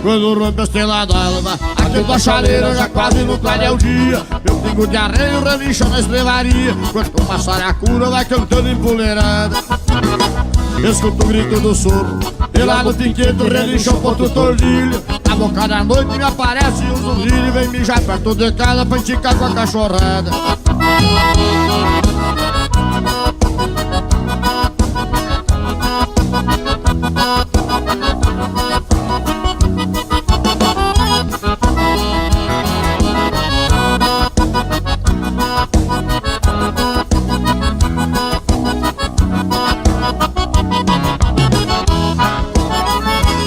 quando rompe a estrela d'alva. Aqui da chaleira já quase não clareia o dia. Meu pingo de arreio relincha na estrevaria, quando uma saracura vai cantando empoleirada. Escuto o grito do soro, e lá no piqueto relincha o ponto tordilho. Na boca da noite me aparece um zurrilho e vem mijar perto de casa pra enticar com a cachorrada.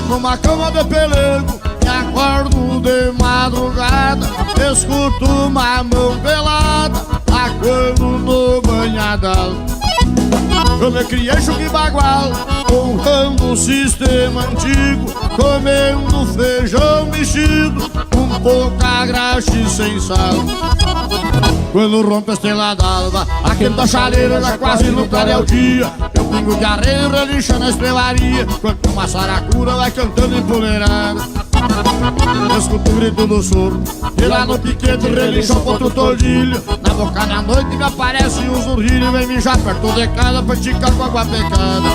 Numa cama de pelego, me acordo de madrugada, escuto uma mão pelada, acordo no banhadal. Eu me criei chuque bagual, honrando o sistema antigo, comendo feijão mexido, com pouca graxa e sem sal. Quando rompe a estrela d'alva, aquele da chaleira já quase não clareia o dia. Eu pingo de areia relincha na estrelaria, quando uma saracura vai cantando empoleirada. Escuto o grito do soro, e lá no piquete relincha o ponto tordilho. Na boca da noite me aparece um zurrilho e vem mijar perto de casa pra esticar com água pecada.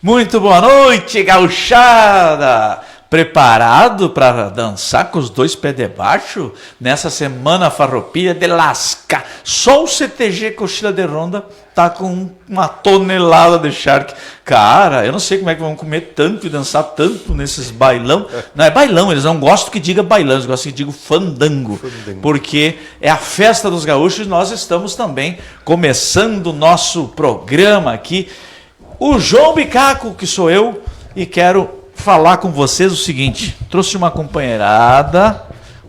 Muito boa noite, gauchada! Preparado para dançar com os dois pés de baixo nessa semana farroupilha de lasca? Só o CTG Cochila de Ronda tá com uma tonelada de charque. Cara, eu não sei como é que vão comer tanto e dançar tanto nesses bailão. Não é bailão, eles não gostam que diga bailão, eles gostam que diga fandango. Porque é a festa dos gaúchos e nós estamos também começando o nosso programa aqui. O João Bicaco, que sou eu, e quero falar com vocês o seguinte: trouxe uma companheirada,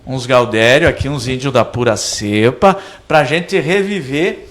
uns gaudério aqui, uns índios da pura cepa, para a gente reviver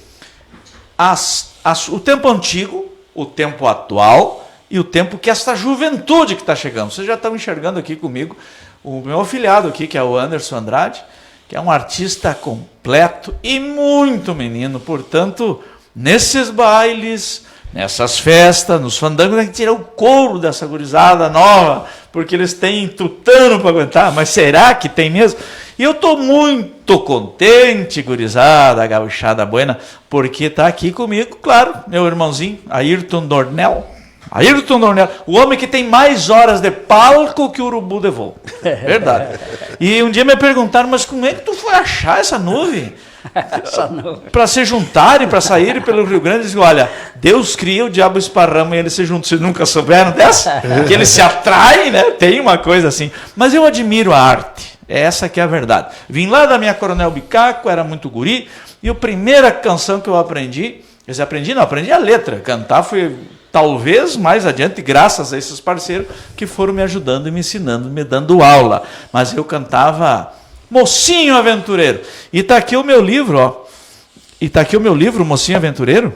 o tempo antigo, o tempo atual e o tempo que esta juventude que está chegando. Vocês já estão enxergando aqui comigo o meu afilhado aqui, que é o Anderson Andrade, que é um artista completo e muito menino. Portanto, nesses bailes, nessas festas, nos fandangos, tem que tirar o couro dessa gurizada nova, porque eles têm tutano para aguentar. Mas será que tem mesmo? E eu estou muito contente, gurizada, gauchada buena, porque está aqui comigo, claro, meu irmãozinho, Ayrton Dornel. Ayrton Dornel, o homem que tem mais horas de palco que o urubu de voo. Verdade. E um dia me perguntaram, mas como é que tu foi achar essa nuvem? Para se juntarem, para saírem pelo Rio Grande, diz, olha, Deus cria, o diabo esparrama e eles se juntam. Vocês nunca souberam dessa? Que eles se atraem, né? Tem uma coisa assim. Mas eu admiro a arte, essa que é a verdade. Vim lá da minha Coronel Bicaco, era muito guri, e a primeira canção que eu aprendi a letra. Cantar foi talvez mais adiante, graças a esses parceiros que foram me ajudando e me ensinando, me dando aula. Mas eu cantava Mocinho Aventureiro. E está aqui o meu livro, ó. E está aqui o meu livro, Mocinho Aventureiro,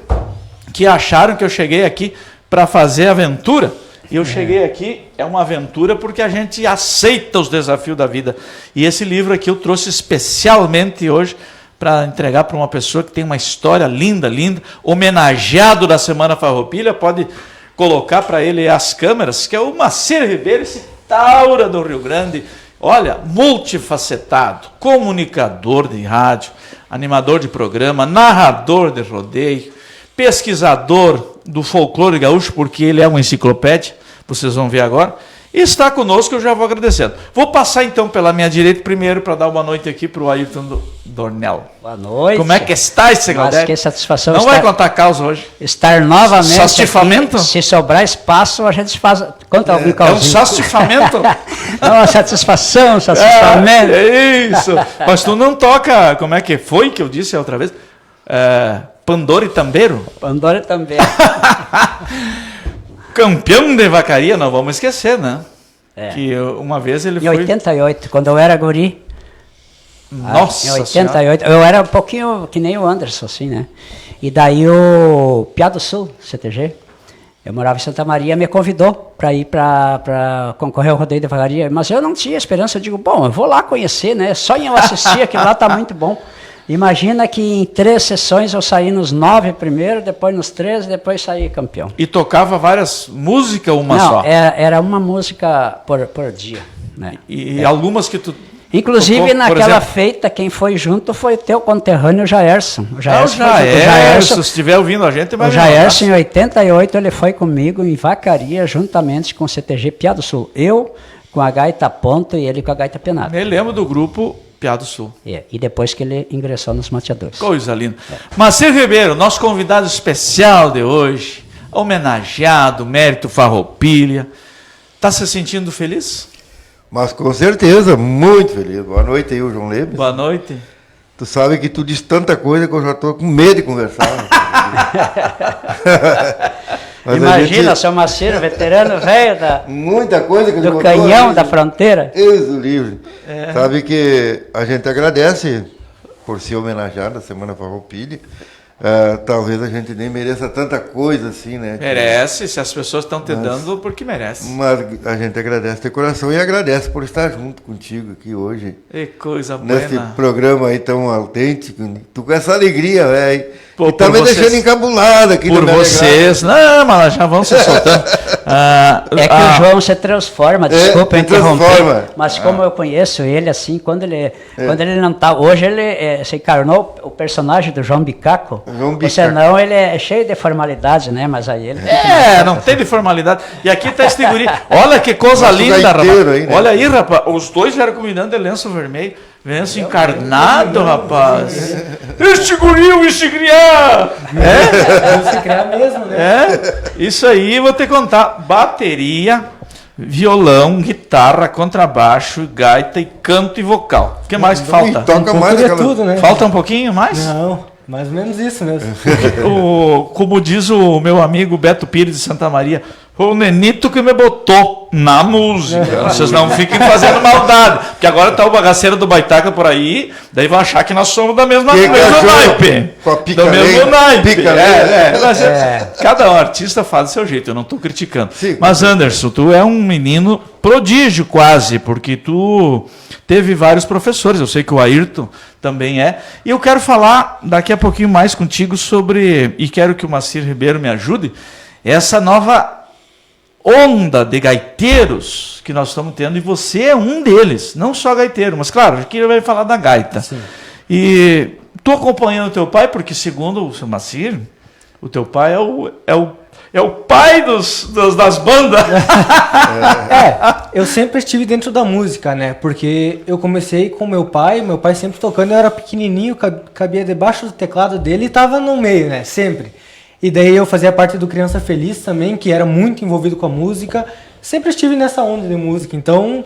que acharam que eu cheguei aqui para fazer aventura. E eu cheguei aqui, é uma aventura porque a gente aceita os desafios da vida. E esse livro aqui eu trouxe especialmente hoje para entregar para uma pessoa que tem uma história linda, linda, homenageado da Semana Farroupilha. Pode colocar para ele as câmeras, que é o Macir Ribeiro, esse taura do Rio Grande. Olha, multifacetado, comunicador de rádio, animador de programa, narrador de rodeio, pesquisador do folclore gaúcho, porque ele é uma enciclopédia, vocês vão ver agora. E está conosco, eu já vou agradecendo. Vou passar então pela minha direita primeiro para dar uma noite aqui para o Ayrton Dornel. Boa noite. Como é que está esse Galdério? Que satisfação. Não vai contar causa hoje? Estar novamente sastifamento? Aqui, se sobrar espaço, a gente faz. Conta algum causinho. É um sastifamento? Não, satisfação, sastifamento. É isso. Mas tu não toca, como é que foi que eu disse a outra vez? Pandoro e Tambeiro? Pandoro e Tambeiro. Campeão de vacaria, não vamos esquecer, né? Que uma vez ele foi... Em 88, quando eu era guri. Nossa em 88, eu era um pouquinho que nem o Anderson, assim, né? E daí o Piá do Sul, CTG, eu morava em Santa Maria, me convidou para ir para concorrer ao rodeio de vacaria. Mas eu não tinha esperança, eu digo, bom, eu vou lá conhecer, né? Só em eu assistir aquilo lá tá muito bom. Imagina que em 3 sessões eu saí nos 9 primeiro, depois nos 13, depois saí campeão. E tocava várias músicas ou uma Não, só? era uma música por dia. Né? E algumas que tu... Inclusive, tocou, por naquela exemplo? feita, quem foi junto foi o teu conterrâneo Jaerson. O Ah, o Jaerson, foi junto. Jaerson, se estiver ouvindo a gente, vai O me Jaerson, em mandar. 88, ele foi comigo em Vacaria, juntamente com o CTG Piá do Sul. Eu com a gaita ponto e ele com a gaita penada. Me lembro do grupo Piá do Sul. E depois que ele ingressou nos mateadores. Coisa linda. Marcelo Ribeiro, nosso convidado especial de hoje, homenageado, Mérito Farroupilha. Está se sentindo feliz? Mas com certeza, muito feliz. Boa noite aí, o João Lebes. Boa noite. Tu sabe que tu diz tanta coisa que eu já estou com medo de conversar. Mas Imagina, seu Maciro, veterano velho muita coisa que ele do contou canhão aí. da fronteira. Deus livre. Sabe que a gente agradece por ser homenageado na Semana Farroupilha. Talvez a gente nem mereça tanta coisa assim, né? Merece, se as pessoas estão te dando, porque merece. Mas a gente agradece de coração e agradece por estar junto contigo aqui hoje. Que coisa Nesse boa. programa aí tão autêntico, tu com essa alegria, velho. Pô, E tá por me vocês- deixando encabulado aqui. Por no meu vocês. Não, mas já vão se soltando. É que o João se transforma, desculpa se interromper, transforma. mas como eu conheço ele assim, quando ele não tá, hoje ele se encarnou o personagem do João Bicaco, João ou Bicaco. senão ele é cheio de formalidades, né, mas aí ele... Não tem de formalidade. E aqui tá esse guri. Olha que coisa Nosso linda, gaiteiro rapaz. aí, né? Olha aí, rapaz. Os dois vieram combinando de lenço vermelho. Lenço encarnado, rapaz. Este guri, este criar. Se criar mesmo, né? Isso aí, vou te contar. Bateria, violão, guitarra, contrabaixo, gaita e canto e vocal. O que mais que falta? E toca mais Tudo é aquela... tudo, né? Falta um pouquinho mais? Não, mais ou menos isso mesmo. Como diz o meu amigo Beto Pires de Santa Maria, o Nenito que me botou na música. Vocês não fiquem fazendo maldade, porque agora tá o bagaceiro do Baitaca por aí, daí vão achar que nós somos da mesma Que mesmo cachorro naipe. com a Do pica-lenha, mesmo naipe. pica-lenha. Mas cada artista faz do seu jeito, eu não estou criticando. Sim, Mas Anderson, tu é um menino prodígio quase, porque tu teve vários professores, eu sei que o Ayrton também é, e eu quero falar daqui a pouquinho mais contigo sobre, e quero que o Macir Ribeiro me ajude, essa nova onda de gaiteiros que nós estamos tendo, e você é um deles, não só gaiteiro, mas claro, aqui ele vai falar da gaita. Sim. E tu acompanhando o teu pai, porque segundo o seu Macir, o teu pai é o pai das bandas. Eu sempre estive dentro da música, né? Porque eu comecei com meu pai sempre tocando, eu era pequenininho, cabia debaixo do teclado dele e tava no meio, né? Sempre. E daí eu fazia parte do Criança Feliz também, que era muito envolvido com a música. Sempre estive nessa onda de música, então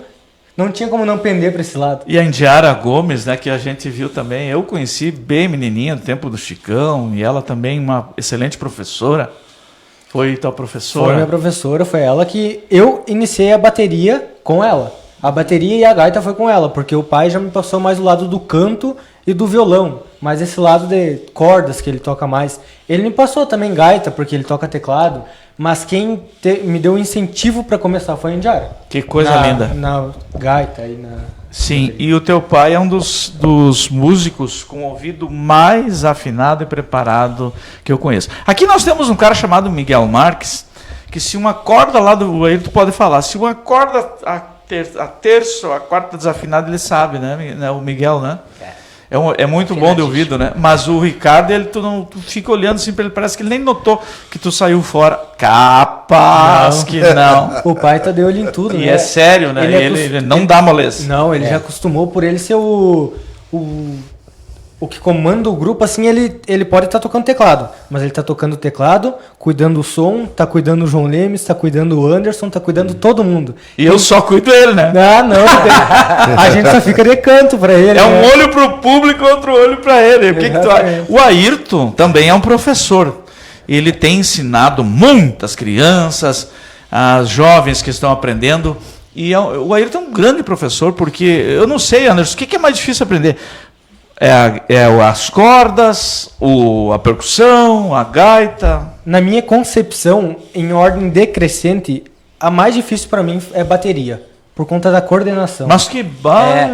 não tinha como não pender para esse lado. E a Indiara Gomes, né, que a gente viu também, eu conheci bem menininha no tempo do Chicão, e ela também uma excelente professora. Foi tua professora? Foi minha professora, foi ela que eu iniciei a bateria com ela. A bateria e a gaita foi com ela, porque o pai já me passou mais o lado do canto e do violão, mas esse lado de cordas que ele toca mais. Ele me passou também gaita, porque ele toca teclado, mas quem me deu um incentivo para começar foi a Indiara. Que coisa linda. Na gaita e na... Sim, e o teu pai é um dos músicos com o ouvido mais afinado e preparado que eu conheço. Aqui nós temos um cara chamado Miguel Marques, que se uma corda lá do... Aí tu pode falar, se uma corda... A terça ou a quarta desafinada ele sabe, né? O Miguel, né? É muito bom de ouvido, né? Mas o Ricardo, tu fica olhando assim para ele, parece que ele nem notou que tu saiu fora. Capaz que não. O pai tá de olho em tudo, E né? é sério, né? Ele não dá moleza. Não, ele já acostumou por ele ser o que comanda o grupo, assim, ele pode estar tocando teclado, mas ele tá tocando teclado, cuidando do som, tá cuidando do João Lemes, tá cuidando do Anderson, tá cuidando de todo mundo. E eu só cuido dele, né? Não, a gente só fica de canto pra ele. É um né? olho pro público, outro olho para ele. O que tu acha? Exatamente. O Ayrton também é um professor. Ele tem ensinado muitas crianças, as jovens que estão aprendendo. E o Ayrton é um grande professor, porque eu não sei, Anderson, o que é mais difícil aprender? As cordas, a percussão, a gaita. Na minha concepção, em ordem decrescente, a mais difícil pra mim é bateria. por conta da coordenação. Mas que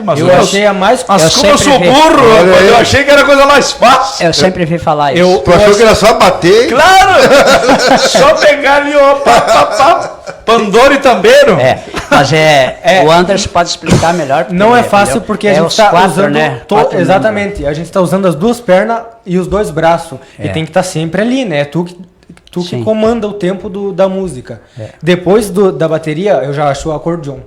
mas eu achei a mais... Mas Eu como eu sou sempre vi. burro, Olha rapaz, aí. eu achei que era a coisa mais fácil. Eu sempre vi falar isso. Tu achou que era só bater? Claro! Só pegar ali, ó, Pandoro e Tambeiro. Mas o Anderson pode explicar melhor. porque Não é ele- fácil entendeu? porque a é gente os está quatro, usando... né? Quatro exatamente, a gente está usando as duas pernas e os dois braços. E tem que estar sempre ali, né? Tu que Sim. comanda o tempo da música. Depois da bateria, eu já acho o acordeon.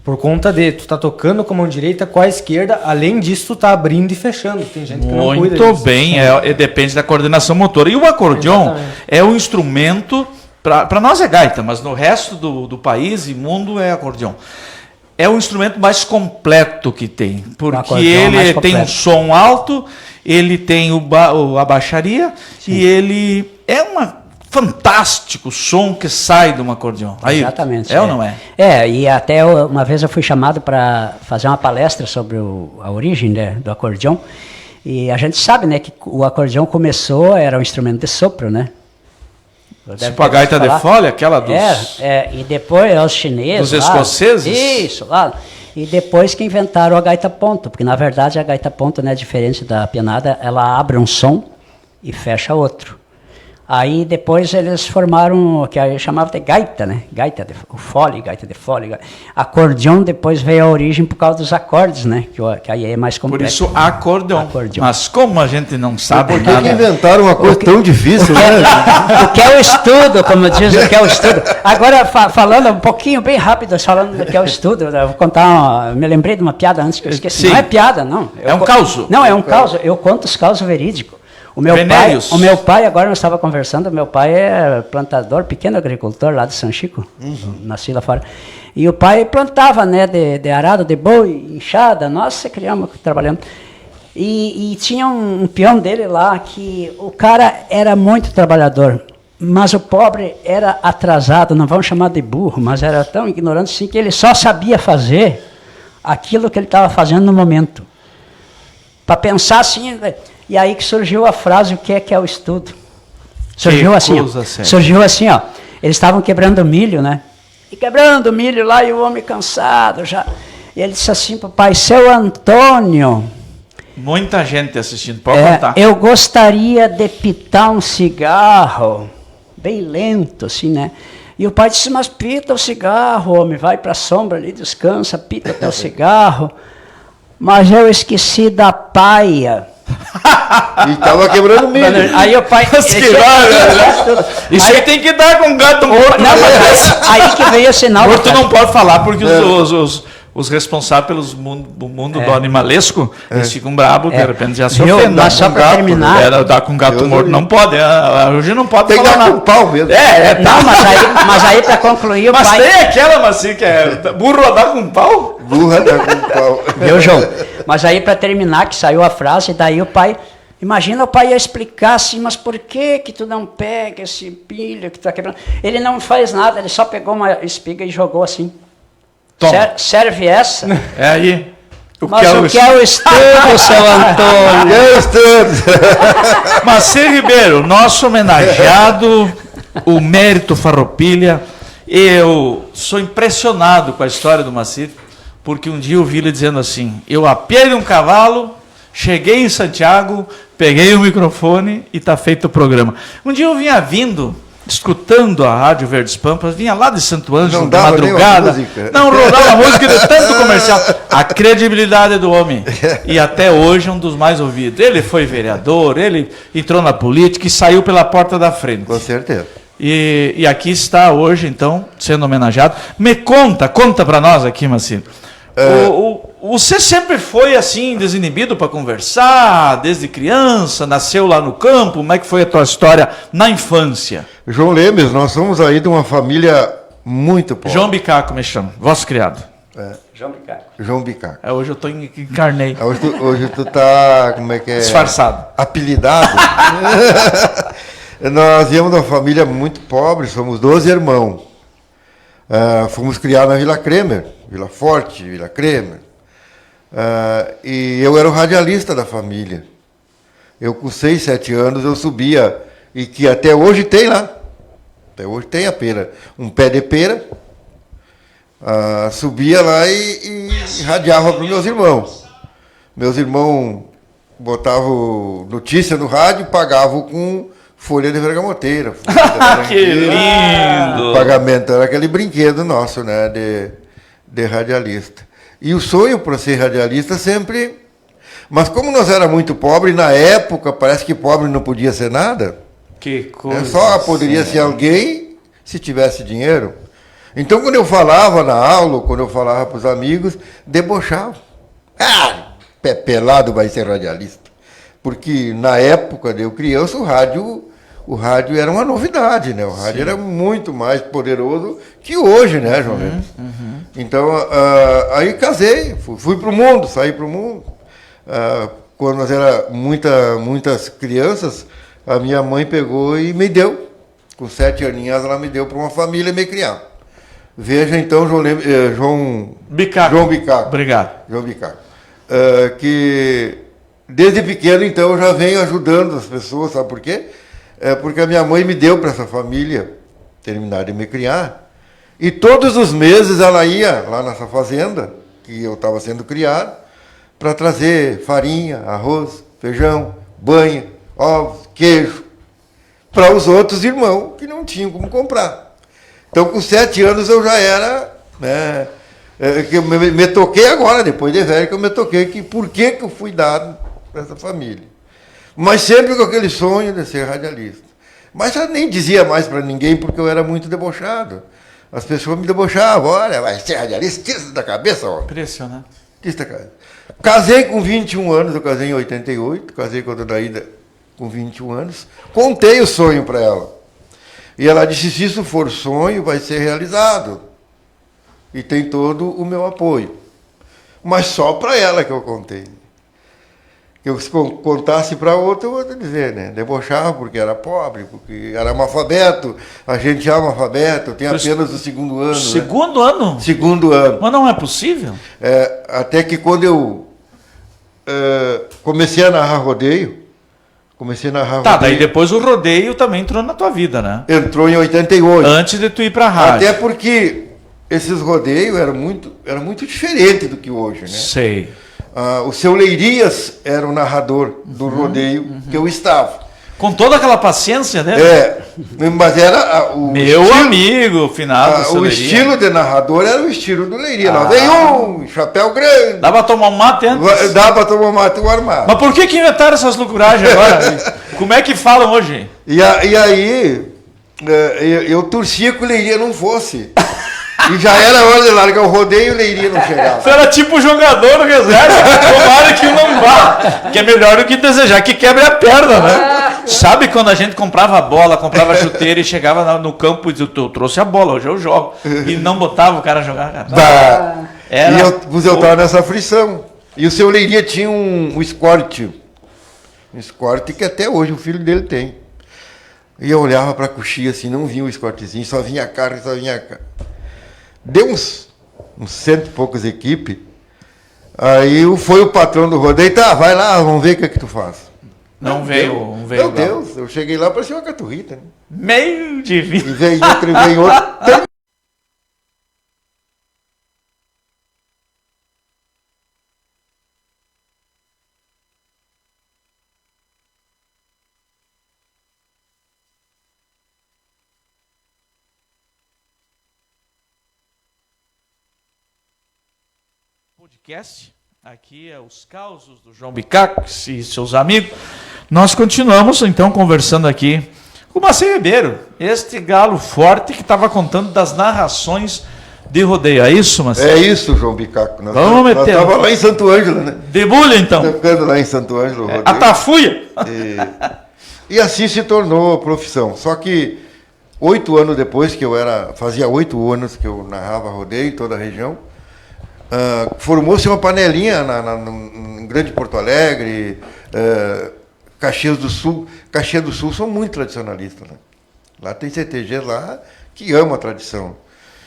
Por conta de tu tá tocando com a mão direita, com a esquerda, além disso, tu tá abrindo e fechando. Tem gente que não cuida Muito disso. bem, depende da coordenação motora. E o acordeon Exatamente. é um instrumento, para nós é gaita, mas no resto do país e mundo é acordeon. É o instrumento mais completo que tem, porque acordeon é mais ele tem um completo. som alto, ele tem a baixaria e ele é fantástico o som que sai de um acordeon. Aí, Exatamente. é ou não é? E até uma vez eu fui chamado para fazer uma palestra sobre a origem, né, do acordeon. E a gente sabe, né, que o acordeon começou, era um instrumento de sopro, né? Tipo a gaita de folha, aquela dos... e depois os chineses. Dos escoceses? Isso, lá. E depois que inventaram a gaita ponto, porque na verdade a gaita ponto, né, diferente da pianada, ela abre um som e fecha outro. Aí depois eles formaram o que aí chamava de gaita, né? Gaita de fole. Acordeon depois veio a origem por causa dos acordes, né? Que aí é mais Por complexo. isso, acordeon. Mas como a gente não sabe Por que nada... inventaram uma coisa tão difícil, né? O que é o estudo, como diz, o que é o estudo. Agora, falando um pouquinho, bem rápido, falando do que é o estudo, eu vou contar, me lembrei de uma piada antes que eu esqueci. Sim. Não é piada, não. É um causo. Não, é um causo. Eu conto os causos verídicos. O meu pai, agora nós estávamos conversando, o meu pai é plantador, pequeno agricultor lá de São Chico, nasci lá fora. E o pai plantava, né, de arado, de boi, enxada, nós criamos trabalhando. E tinha um peão dele lá que o cara era muito trabalhador, mas o pobre era atrasado, não vamos chamar de burro, mas era tão ignorante assim que ele só sabia fazer aquilo que ele estava fazendo no momento. Para pensar assim... E aí que surgiu a frase, o que é o estudo? Surgiu assim, ó. Eles estavam quebrando milho, né? E quebrando milho lá, e o homem cansado já. E ele disse assim para o pai, seu Antônio... Muita gente assistindo, pode contar. Eu gostaria de pitar um cigarro, bem lento, assim, né? E o pai disse, mas pita o cigarro, homem, vai para a sombra ali, descansa, pita teu cigarro. Mas eu esqueci da paia. E tava quebrando milho. Aí o pai... Isso aí tem que dar com gato morto. Não, mas aí que veio o sinal... Morto não pode falar, porque os responsáveis do mundo do animalesco, eles ficam bravos, de repente já se ofendem. Mas só para terminar... Dar com gato morto não pode. Hoje não pode Tem que falar dar nada. com pau mesmo. Não, mas aí para concluir o Mas pai... tem aquela, mas assim, que é burro a dar com pau? Burra dá com pau. Viu, João? Mas aí para terminar, que saiu a frase, daí o pai... Imagina o pai ia explicar assim, mas por que tu não pega esse pilho que tá quebrando? Ele não faz nada, ele só pegou uma espiga e jogou assim. Serve essa? É aí. Mas o que é o estudo, seu Antônio? Eu estou. Macir Ribeiro, nosso homenageado, o Mérito Farroupilha. Eu sou impressionado com a história do Macir, porque um dia eu vi ele dizendo assim, eu apiei de um cavalo, cheguei em Santiago, peguei o microfone e está feito o programa. Um dia eu vinha escutando a Rádio Verdes Pampas, vinha lá de Santo Ângelo, de madrugada, não rodava música de tanto comercial. A credibilidade do homem. E até hoje é um dos mais ouvidos. Ele foi vereador, ele entrou na política e saiu pela porta da frente. Com certeza. E aqui está hoje, então, sendo homenageado. Me conta para nós aqui, Macir. Você sempre foi assim, desinibido para conversar, desde criança, nasceu lá no campo, como é que foi a tua história na infância? João Lemes, nós somos aí de uma família muito pobre. João Bicaco me chama, vosso criado. João Bicaco. Hoje eu estou encarnei. Hoje tu tá, como é que é? Disfarçado. Apelidado. Nós viemos de uma família muito pobre, somos 12 irmãos. Fomos criados na Vila Kremer, Vila Forte, Vila Kremer. E eu era o radialista da família. Eu com 6, 7 anos eu subia, e que até hoje tem lá. Até hoje tem a pera. Um pé de pera subia lá e radiava para os meus irmãos. Meus irmãos botavam notícia no rádio, pagavam com folha de vergamoteira. Que lindo! O pagamento era aquele brinquedo nosso, né, de radialista. E o sonho para ser radialista sempre... Mas como nós era muito pobre, na época, parece que pobre não podia ser nada. Que coisa. Só poderia ser alguém se tivesse dinheiro. Então, quando eu falava na aula, quando eu falava para os amigos, debochavam. Pé pelado vai ser radialista. Porque na época de eu criança, o rádio era uma novidade, né? O rádio era muito mais poderoso que hoje, né, João Neto? Então, aí casei, fui para o mundo, saí para o mundo. Quando nós era muitas crianças, a minha mãe pegou e me deu. Com 7 aninhos, ela me deu para uma família me criar. Veja então, João Bicaco. Obrigado. João Bicaco. Que desde pequeno, então, eu já venho ajudando as pessoas, sabe por quê? Porque a minha mãe me deu para essa família terminar de me criar. E todos os meses ela ia lá nessa fazenda, que eu estava sendo criado, para trazer farinha, arroz, feijão, banha, ovos, queijo, para os outros irmãos que não tinham como comprar. Então, com 7 anos eu já era, né, que eu me toquei agora, depois de velho, que eu me toquei que por que eu fui dado para essa família. Mas sempre com aquele sonho de ser radialista. Mas eu nem dizia mais para ninguém porque eu era muito debochado. As pessoas me debochavam, olha, vai ser radialista, tira isso da cabeça, homem. Impressionante. Tira isso da cabeça. Casei com 21 anos, eu casei em 88, casei com a dona Ida com 21 anos, contei o sonho para ela. E ela disse, se isso for sonho, vai ser realizado. E tem todo o meu apoio. Mas só para ela que eu contei. Eu, se contasse para outra, eu vou dizer, né? Debochava porque era pobre, porque era analfabeto, a gente é analfabeto, tem apenas o segundo ano. Segundo ano? Segundo ano. Mas não é possível? Até que quando eu comecei a narrar rodeio, Tá, daí depois o rodeio também entrou na tua vida, né? Entrou em 88. Antes de tu ir pra rádio. Até porque esses rodeios eram muito diferentes do que hoje, né? Sei. O seu Leirias era o narrador do rodeio que eu estava. Com toda aquela paciência, né? Mas era o meu estilo, amigo, finado. o estilo de narrador era o estilo do Leiria. Lá vem chapéu grande. Dá pra tomar um mate antes? Dá pra tomar um mate o armado. Mas por que inventaram essas loucuragens agora? Como é que falam hoje? E aí, eu torcia que o Leiria não fosse. E já era hora de largar o rodeio e o Leiria não chegava. Você era tipo jogador no reserva. Tomara que não vá. Que é melhor do que desejar que quebre a perna, né? Sabe quando a gente comprava bola, comprava chuteira e chegava no campo e dizia, eu trouxe a bola, hoje eu jogo. E não botava o cara a jogar. Cara. E eu estava nessa aflição. E o seu Leiria tinha um Escort. Um Escort que até hoje o filho dele tem. E eu olhava para a coxia assim, não vinha o Escortezinho, só vinha a carga, só vinha a carga. Deu uns 100 e poucas equipes. Aí foi o patrão do rodeio, tá, vai lá, vamos ver o que é que tu faz. Não veio. Meu Deus, eu cheguei lá, parecia uma caturrita. Né? Meio de vida. E veio outro, e veio outro. Podcast, aqui é os causos do João Bicaco e seus amigos. Nós continuamos então conversando aqui com o Marcelo Ribeiro, este galo forte que estava contando das narrações de rodeio. É isso, Marcelo? É isso, João Bicaco. Nós estávamos lá em Santo Ângelo, né? Debulha então. Tocando lá em Santo Ângelo. A Tafuia. E assim se tornou a profissão. Só que 8 anos depois que fazia 8 anos que eu narrava rodeio em toda a região, formou-se uma panelinha no Grande Porto Alegre, Caxias do Sul. Caxias do Sul são muito tradicionalistas. Né? Lá tem CTG lá que ama a tradição.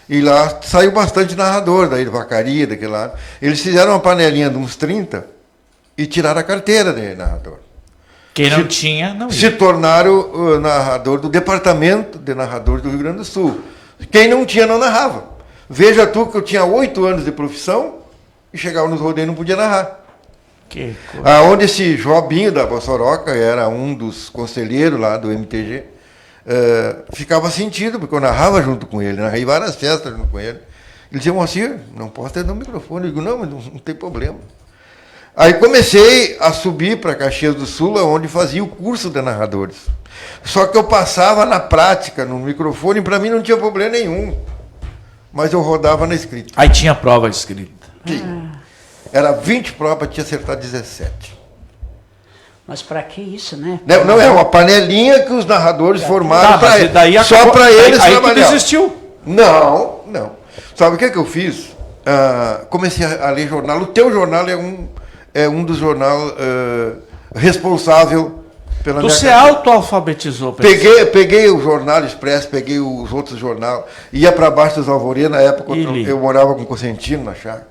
E lá saiu bastante narrador, daí de Vacaria, daquele lado. Eles fizeram uma panelinha de uns 30 e tiraram a carteira de narrador. Quem não tinha, não ia. Se tornaram narrador do Departamento de Narradores do Rio Grande do Sul. Quem não tinha, não narrava. Veja tu que eu tinha 8 anos de profissão e chegava nos rodeios e não podia narrar. Que coisa. Aonde esse Jobinho da Bossoroca, era um dos conselheiros lá do MTG, ficava sentido, porque eu narrava junto com ele, narrei várias festas junto com ele. Ele dizia, Moacir, não posso ter no microfone. Eu digo, não, mas não tem problema. Aí comecei a subir para Caxias do Sul, onde fazia o curso de narradores. Só que eu passava na prática, no microfone, para mim não tinha problema nenhum. Mas eu rodava na escrita. Aí tinha prova escrita. Era 20 provas, tinha acertado 17. Mas para que isso, né? Não, é uma panelinha que os narradores formaram Tá, mas daí só acabou- para eles aí tu trabalhar. desistiu. Não. Sabe o que eu fiz? Comecei a ler jornal. O teu jornal é um dos jornais responsável pela Tu minha se carreira. auto-alfabetizou. Peguei o Jornal Expresso, peguei os outros jornais, ia para baixo dos Alvorê, na época E lia. eu morava com o Cosentino na chácara,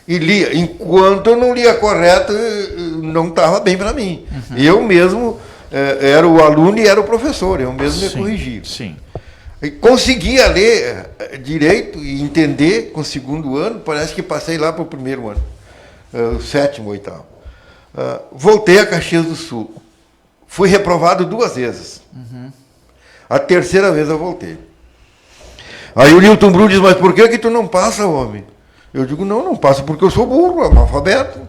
e lia. Enquanto eu não lia correto, não estava bem para mim. Eu mesmo era o aluno e era o professor, eu mesmo me corrigia. Sim. E conseguia ler direito e entender com o segundo ano, parece que passei lá para o primeiro ano, o 7º, 8º. Voltei a Caxias do Sul. Fui reprovado 2 vezes. A terceira vez eu voltei. Aí o Newton Brum diz, mas por que tu não passa, homem? Eu digo, não passo porque eu sou burro, analfabeto.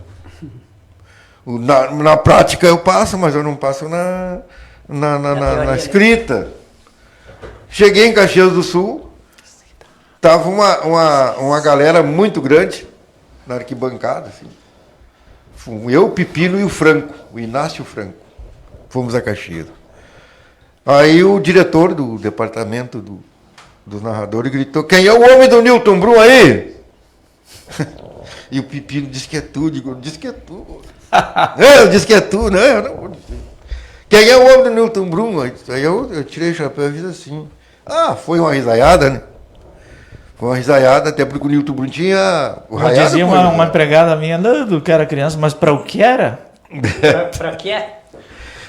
Na prática eu passo, mas eu não passo na escrita. Cheguei em Caxias do Sul, estava uma galera muito grande na arquibancada. Assim. Eu, o Pepino e o Franco, o Inácio Franco. Fomos a Caxias. Aí o diretor do departamento dos narradores gritou, quem é o homem do Newton Brum aí? E o Pepino disse que é tu. Digo, disse que é tu. Eu disse que é tu, né? Eu não vou dizer. Quem é o homem do Newton Brum? Aí eu tirei o chapéu e fiz assim. Foi uma risaiada, né? Foi uma risaiada, até porque o Newton Brum tinha... Mas dizia uma empregada minha, não, que era criança, mas para o que era? Para que é?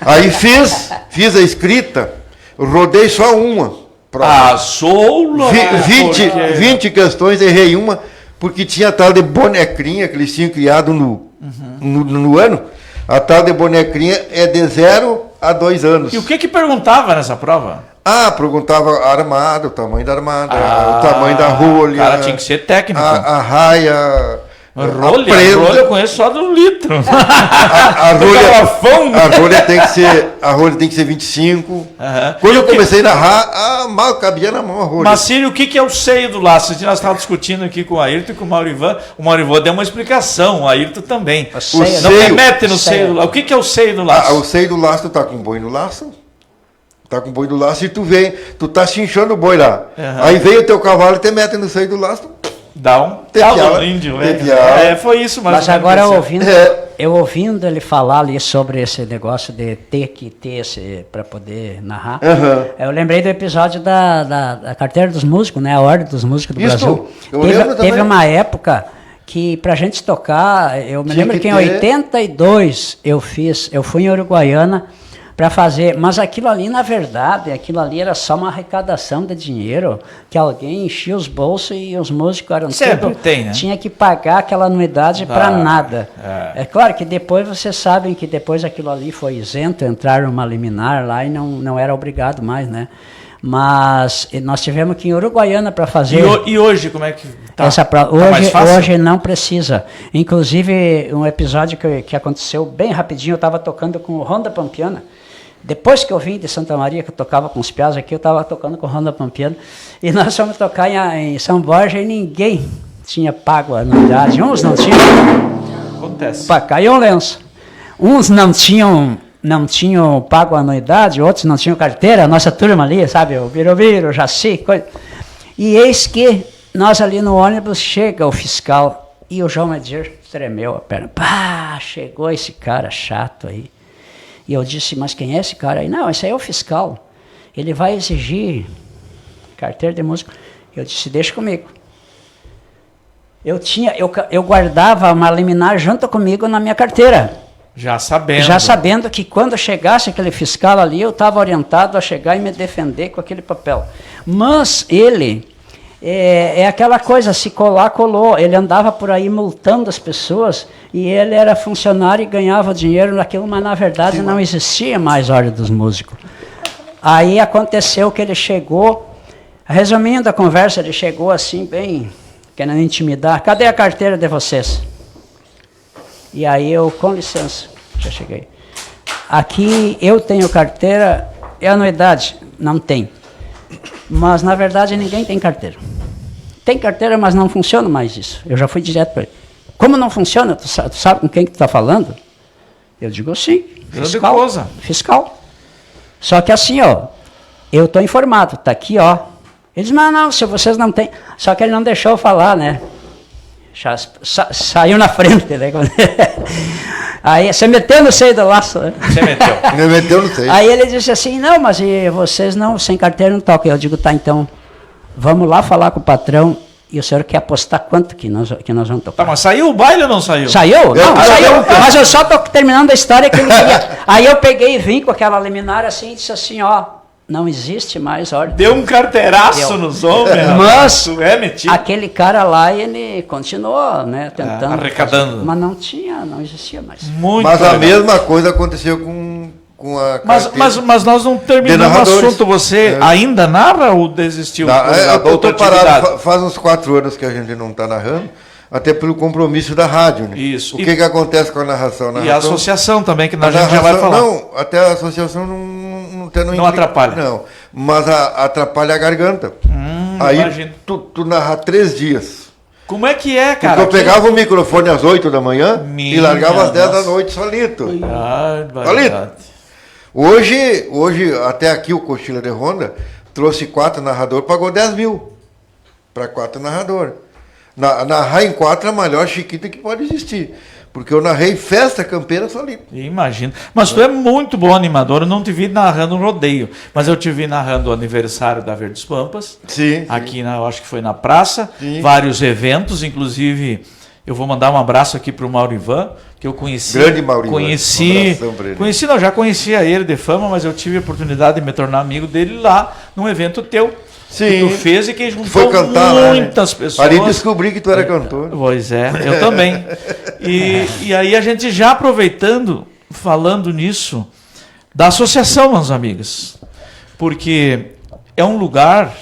Aí fiz a escrita, rodei só uma. Sou 20 questões, errei uma, porque tinha a tal de bonecrinha que eles tinham criado no ano. A tal de bonecrinha é de 0 a 2 anos. E o que perguntava nessa prova? Perguntava a armada, o tamanho da armada, o tamanho da rolha. O cara tinha que ser técnico. A raia. Rolha eu conheço só do litro. A rolha tem que ser 25. Quando eu comecei a narrar, mal cabia na mão a rolha. Mas, Círio, o que é o seio do laço? Nós estávamos discutindo aqui com o Ayrton e com o Maurivan. O Maurivan deu uma explicação, o Ayrton também. Não me mete no seio do laço. O que é o seio do laço? O seio do laço, tu tá com o boi no laço. Tá com o boi no laço e tu tá chinchando o boi lá. Aí veio o teu cavalo e te mete no seio do laço. Dá um tepiala, do índio. Foi isso. Mas agora eu ouvindo ele falar ali sobre esse negócio de ter que ter esse para poder narrar, eu lembrei do episódio da carteira dos músicos, né? A ordem dos músicos do Brasil. Teve uma época que pra gente tocar, eu me lembro que em 82 eu fui em Uruguaiana para fazer, mas aquilo ali, na verdade, era só uma arrecadação de dinheiro, que alguém enchia os bolsos e os músicos eram sempre tem, né? Tinha que pagar aquela anuidade para nada. É claro que depois vocês sabem que depois aquilo ali foi isento, entraram uma liminar lá e não era obrigado mais, né? Mas nós tivemos que ir em Uruguaiana para fazer. E hoje, como é que tá? Hoje não precisa. Inclusive, um episódio que aconteceu bem rapidinho, eu estava tocando com o Ronda Pampiana. Depois que eu vim de Santa Maria, que eu tocava com os piás aqui, eu estava tocando com o Ronda Pampiana. E nós fomos tocar em São Borja e ninguém tinha pago a anuidade. Uns não tinham. Acontece. Caiu um lenço. Uns não tinham pago a anuidade, outros não tinham carteira, a nossa turma ali, sabe, o Biroviro, o Jaci, coisa. E eis que nós ali no ônibus, chega o fiscal e o João Medir tremeu a perna. Chegou esse cara chato aí. E eu disse, mas quem é esse cara aí? Não, esse aí é o fiscal. Ele vai exigir carteira de músico. Eu disse, deixa comigo. Eu guardava uma liminar junto comigo na minha carteira. Já sabendo que quando chegasse aquele fiscal ali, eu estava orientado a chegar e me defender com aquele papel. Mas ele É aquela coisa, se colar, colou. Ele andava por aí multando as pessoas e ele era funcionário e ganhava dinheiro naquilo, mas na verdade não existia mais Ordem dos Músicos. Aí aconteceu que ele chegou, resumindo a conversa, ele chegou assim, bem, querendo intimidar. Cadê a carteira de vocês? E aí eu, com licença, já cheguei. Aqui eu tenho carteira, é anuidade? Não tem. Mas, na verdade, ninguém tem carteira. Tem carteira, mas não funciona mais isso. Eu já fui direto para ele. Como não funciona? Tu sabe com quem que tu está falando? Eu digo, sim. Fiscal. Fiscal. Só que assim, ó, eu estou informado, está aqui, ó. Ele diz, não, se vocês não têm... Só que ele não deixou eu falar, né? Já saiu na frente, né? Aí, você meteu no seio do laço, né? Você meteu. Me meteu no seio. Aí ele disse assim, não, mas e vocês não, sem carteira não tocam. Eu digo, tá, então, vamos lá falar com o patrão e o senhor quer apostar quanto que nós vamos tocar. Tá, mas saiu o baile ou não saiu? Saiu? Não, saiu. Mas eu só estou terminando a história que ele queria. Aí eu peguei e vim com aquela liminar assim e disse assim, ó, não existe mais ordem. Deu um carteiraço nos homens. Mas tu é metido. aquele cara lá, ele continuou, né, tentando. Arrecadando. Mas não existia mais. Muito Mas a legal. mesma coisa aconteceu com a carteira. Mas nós não terminamos o narradores. assunto. Você ainda narra ou desistiu? Eu outra estou parado, atividade? faz uns 4 anos que a gente não está narrando, até pelo compromisso da rádio. Né? Isso. O que acontece com a narração? E a associação também, que a gente já vai falar. Não, até a associação não atrapalha. Não, mas atrapalha a garganta. Aí imagino. tu narra 3 dias. Como é que é, cara? Porque eu pegava o microfone às 8 da manhã Minha e largava às 10 da nossa. noite solito. Ah, Solito. Hoje, até aqui o Cochila de Ronda trouxe 4 narradores, pagou 10 mil para 4 narradores. Narrar em 4 é a melhor chiquita que pode existir. Porque eu narrei festa campeira solito. Imagino. Mas tu é muito bom animador. Eu não te vi narrando um rodeio, mas eu te vi narrando o aniversário da Verdes Pampas. Sim. Aqui, eu acho que foi na praça. Sim. Vários eventos, inclusive. Eu vou mandar um abraço aqui para o Mauro Ivan, que eu conheci. Grande Mauro Ivan. Conheci. Um abração pra ele. Já conhecia ele de fama, mas eu tive a oportunidade de me tornar amigo dele lá, num evento teu. Sim. Que tu fez e que juntou Foi cantar lá, né? muitas pessoas. Ali descobri que tu era cantor. Pois é, eu também. E aí a gente já aproveitando, falando nisso, da associação, meus amigos. Porque é um lugar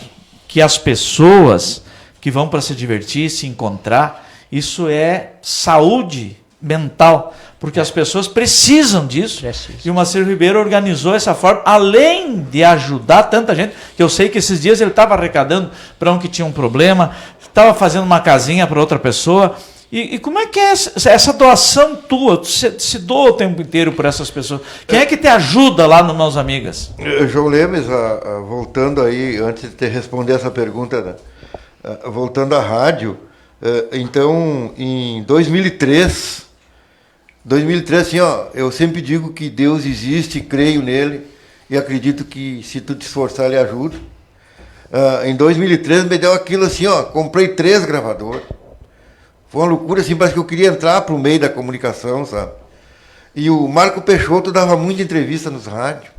que as pessoas que vão para se divertir, se encontrar, isso é saúde mental. Porque as pessoas precisam disso. E o Marcelo Ribeiro organizou essa forma, além de ajudar tanta gente, que eu sei que esses dias ele estava arrecadando para um que tinha um problema, estava fazendo uma casinha para outra pessoa. E como é que é essa doação tua? Tu se doa o tempo inteiro por essas pessoas. Quem é que te ajuda lá no Meus Amigas? João Lemes, voltando aí, antes de te responder essa pergunta, voltando à rádio, então, em 2003, assim, ó, eu sempre digo que Deus existe, creio nele e acredito que se tu te esforçar ele ajuda. Em 2003 me deu aquilo assim, ó, comprei 3 gravadores. Foi uma loucura assim, parece que eu queria entrar para o meio da comunicação, sabe? E o Marco Peixoto dava muita entrevista nos rádios,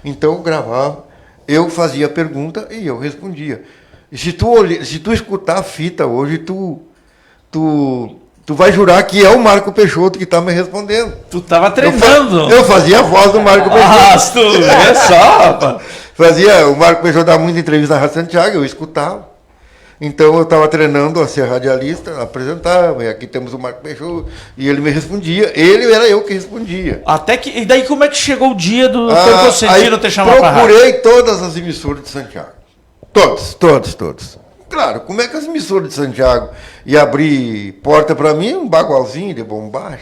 então eu gravava, eu fazia a pergunta e eu respondia. E se tu escutar a fita hoje, tu vai jurar que é o Marco Peixoto que está me respondendo. Tu estava treinando. Eu fazia a voz do Marco Peixoto. Tu vê só, rapaz. O Marco Peixoto dava muita entrevista na Rádio Santiago, eu escutava. Então eu estava treinando a ser radialista, apresentava, e aqui temos o Marco Peixoto, e ele me respondia, era eu que respondia. E daí como é que chegou o dia do teu consentido te chamar para a rádio? Procurei todas as emissoras de Santiago. Todas. Claro, como é que as emissoras de Santiago iam abrir porta para mim? Um bagualzinho de bombacha.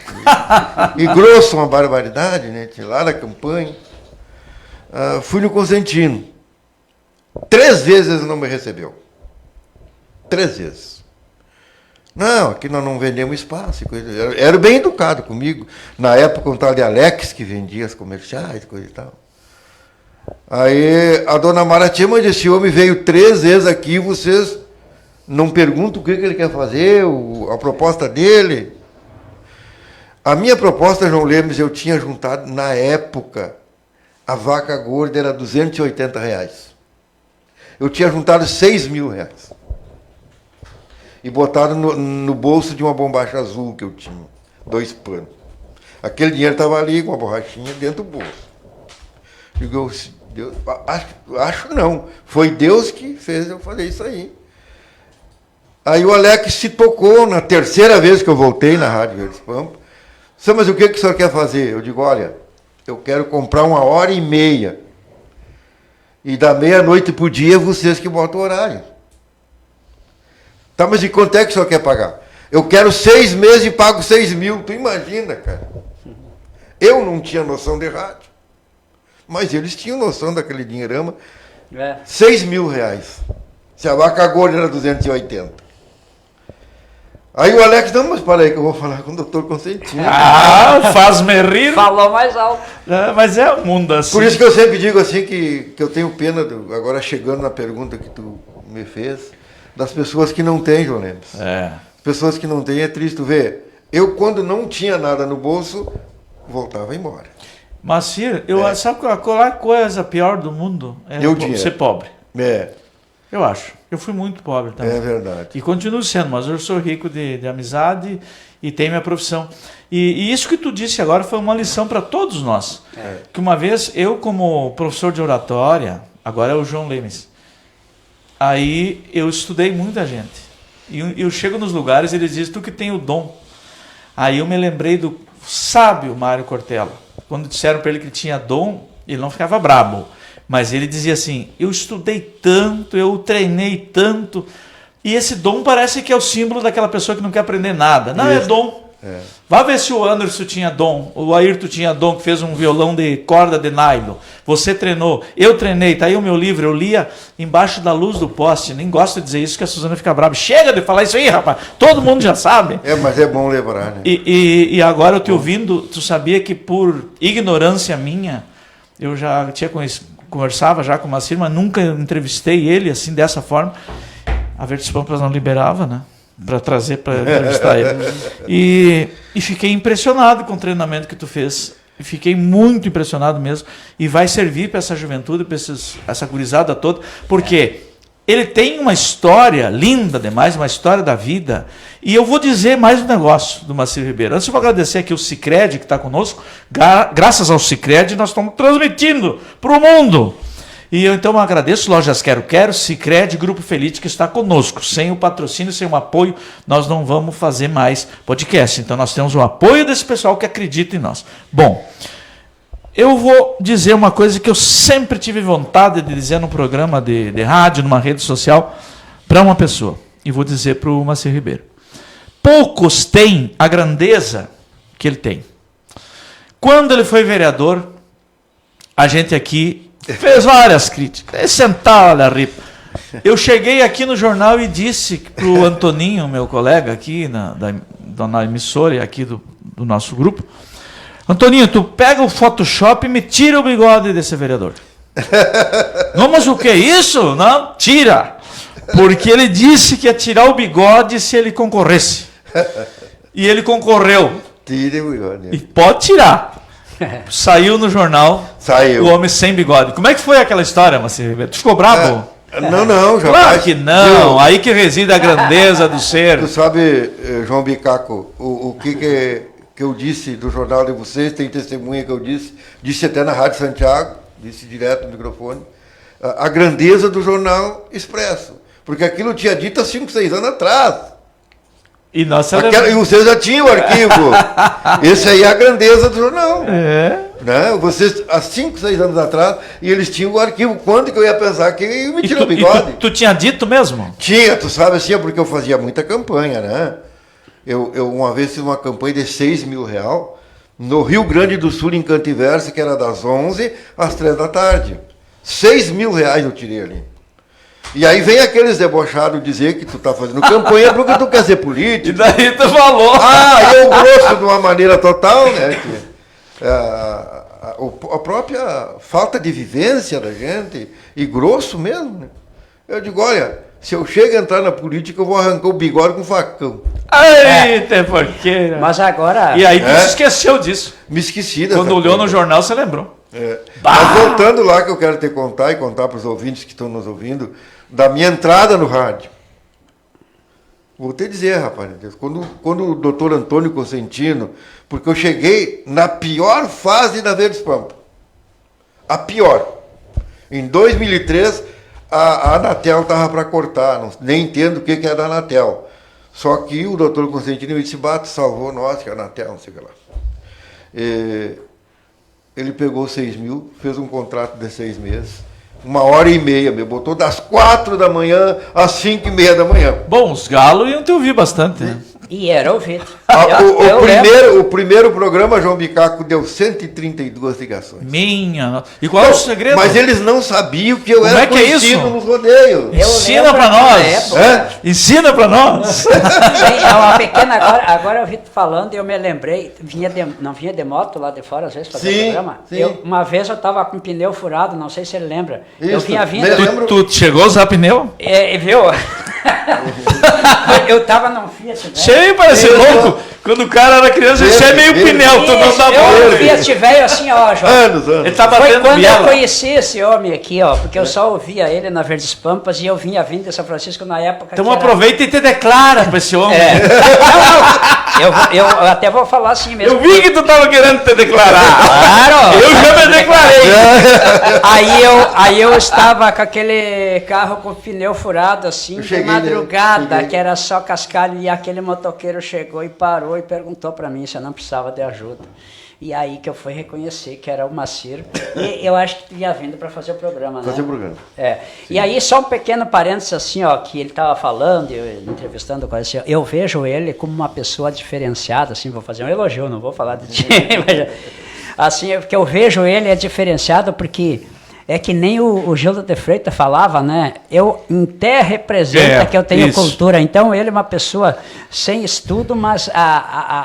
E grosso, uma barbaridade, né? Lá na campanha. Fui no Consentino. 3 vezes ele não me recebeu. 3 vezes. Não, aqui nós não vendemos espaço. Era bem educado comigo. Na época, um tal de Alex que vendia as comerciais, coisa e tal. Aí a dona Maratima disse, esse homem veio 3 vezes aqui, vocês não perguntam o que ele quer fazer, a proposta dele. A minha proposta, João Lemes, eu tinha juntado, na época, a vaca gorda era R$280. Eu tinha juntado R$6.000. e botaram no bolso de uma bombacha azul que eu tinha, 2 panos. Aquele dinheiro estava ali com a borrachinha dentro do bolso. Digo, Deus, acho não, foi Deus que fez eu fazer isso aí. Aí o Alex se tocou na terceira vez que eu voltei na Rádio Verdes Pampa. Mas o que o senhor quer fazer? Eu digo, olha, eu quero comprar 1h30. E da meia-noite pro dia, vocês que botam o horário. Tá, mas e quanto é que o senhor quer pagar? Eu quero 6 meses e pago 6 mil. Tu imagina, cara. Eu não tinha noção de rádio. Mas eles tinham noção daquele dinheirama. 6 mil reais. Se a vaca gorda era 280. Aí o Alex, não, mas para aí que eu vou falar com o doutor Constantino. Faz-me rir. Falou mais alto. Mas é o mundo assim. Por isso que eu sempre digo assim que eu tenho pena, agora chegando na pergunta que tu me fez, das pessoas que não têm, João Lemos. Pessoas que não têm, é triste tu ver. Eu, quando não tinha nada no bolso, voltava embora. Macir, sabe qual é a coisa pior do mundo? Ser pobre. Eu acho. Eu fui muito pobre também. É verdade. E continuo sendo, mas eu sou rico de amizade e tenho minha profissão. E isso que tu disse agora foi uma lição para todos nós. Que uma vez, eu como professor de oratória, agora é o João Lemes, aí eu estudei muita gente. E eu chego nos lugares e eles dizem, tu que tem o dom. Aí eu me lembrei do sábio Mário Cortella. Quando disseram para ele que ele tinha dom, ele não ficava brabo. Mas ele dizia assim, eu estudei tanto, eu treinei tanto, e esse dom parece que é o símbolo daquela pessoa que não quer aprender nada. Não, é dom. Vá ver se o Anderson tinha dom, o Ayrton tinha dom, que fez um violão de corda de nylon. Você treinou, eu treinei, tá aí o meu livro, eu lia embaixo da luz do poste. Nem gosto de dizer isso, que a Suzana fica brava. Chega de falar isso aí, rapaz, todo mundo já sabe. Mas é bom lembrar, né? E agora eu te ouvindo, tu sabia que por ignorância minha, eu já tinha conversava já com o Macir, mas nunca entrevistei ele assim, dessa forma. A Verdes Pampas não liberava, né? Para trazer, para entrevistar ele. E fiquei impressionado com o treinamento que tu fez. E fiquei muito impressionado mesmo. E vai servir para essa juventude, para essa gurizada toda, porque ele tem uma história linda demais, uma história da vida. E eu vou dizer mais um negócio do Macir Ribeiro. Antes eu vou agradecer aqui o Sicredi que está conosco. Graças ao Sicredi nós estamos transmitindo para o mundo. E eu então agradeço Lojas Quero, Sicredi, Grupo Felite que está conosco. Sem o patrocínio, sem o apoio, nós não vamos fazer mais podcast. Então nós temos o apoio desse pessoal que acredita em nós. Bom, eu vou dizer uma coisa que eu sempre tive vontade de dizer num programa de rádio, numa rede social, para uma pessoa. E vou dizer para o Macir Ribeiro. Poucos têm a grandeza que ele tem. Quando ele foi vereador, a gente aqui fez várias críticas. Sentada, ripa. Eu cheguei aqui no jornal e disse para o Antoninho, meu colega aqui na emissora aqui do nosso grupo, Antoninho, tu pega o Photoshop e me tira o bigode desse vereador. Não, mas o que é isso? Não, tira. Porque ele disse que ia tirar o bigode se ele concorresse. E ele concorreu. Tire o bigode. E pode tirar. Saiu no jornal. Saiu. O homem sem bigode. Como é que foi aquela história, Macir Ribeiro? Tu ficou bravo? Não, já claro que não. Aí que reside a grandeza do ser. Tu sabe, João Bicaco, o que eu disse do jornal de vocês, tem testemunha que eu disse até na Rádio Santiago, disse direto no microfone, a grandeza do jornal Expresso. Porque aquilo tinha dito há 5, 6 anos atrás. E vocês já tinham o arquivo. Esse aí é a grandeza do jornal. Né? Vocês, há 5, 6 anos atrás, e eles tinham o arquivo. Quando que eu ia pensar que eu me tirar o bigode? Tu tinha dito mesmo? Tinha, tu sabe assim, porque eu fazia muita campanha, né? Eu uma vez fiz uma campanha de 6 mil reais no Rio Grande do Sul, em Cantiverse, que era das 11 às 3 da tarde. 6 mil reais eu tirei ali. E aí vem aqueles debochados dizer que tu tá fazendo campanha porque tu quer ser político. E daí tu falou. Eu grosso de uma maneira total, né? A própria falta de vivência da gente, e grosso mesmo, né? Eu digo, olha, se eu chego a entrar na política, eu vou arrancar o bigode com facão. Eita, porqueira. Mas agora... E aí tu se esqueceu disso. Me esqueci dessa Quando olhou no jornal, você lembrou. Mas voltando lá, que eu quero te contar e contar para os ouvintes que estão nos ouvindo, da minha entrada no rádio. Vou te dizer, rapaz, quando o doutor Antônio Cosentino, porque eu cheguei na pior fase da Verdes Pampa. A pior. Em 2003, a Anatel estava para cortar, nem entendo o que é da Anatel. Só que o doutor Cosentino me disse, Bato, salvou nós, que é a Anatel, não sei o que lá. Ele pegou 6 mil, fez um contrato de 6 meses, 1h30, me botou das 4 da manhã às 5h30 da manhã. Bom, os galos iam te ouvir bastante, né? E era ouvido. O primeiro programa, João Bicaco, deu 132 ligações. E qual é o segredo? Mas eles não sabiam que eu Como era é que é conhecido isso? nos rodeios. Ensina pra nós. Ensina pra nós. Sim, é uma pequena. Agora eu vi tu falando e eu me lembrei. Não vinha de moto lá de fora, às vezes, fazer o programa? Sim. Uma vez eu estava com pneu furado, não sei se ele lembra. Eu Isso, vinha vindo. lembro. Tu chegou a usar pneu? Viu? Eu tava num Fiat, né? Cheio, parece louco. Quando o cara era criança, ele é meio pneu, tu não dá Eu bola. Fiat velho assim, ó, João. Anos. Ele tá Foi batendo quando eu biela. conheci esse homem aqui, ó, porque eu só ouvia ele na Verdes Pampas e eu vinha vindo de São Francisco na época. Então que era- aproveita e te declara pra esse homem. Eu até vou falar assim mesmo. Eu vi que tu tava querendo te declarar. Claro! Eu já me declarei. Aí eu estava com aquele carro com pneu furado assim, Eu de cheguei madrugada, cheguei. que era só cascalho, e aquele motoqueiro chegou e parou e perguntou para mim se eu não precisava de ajuda. E aí que eu fui reconhecer que era o Macir. E eu acho que tu ia vindo para fazer o programa, né? Fazer o programa. É. E aí, só um pequeno parênteses assim, ó, que ele estava falando, entrevistando, coisa assim, eu vejo ele como uma pessoa diferenciada, assim, vou fazer um elogio, não vou falar de ti, mas, assim, porque eu vejo ele é diferenciado porque é que nem o Gildo de Freitas falava, né? Eu em terra representa que eu tenho isso. cultura. Então ele é uma pessoa sem estudo, mas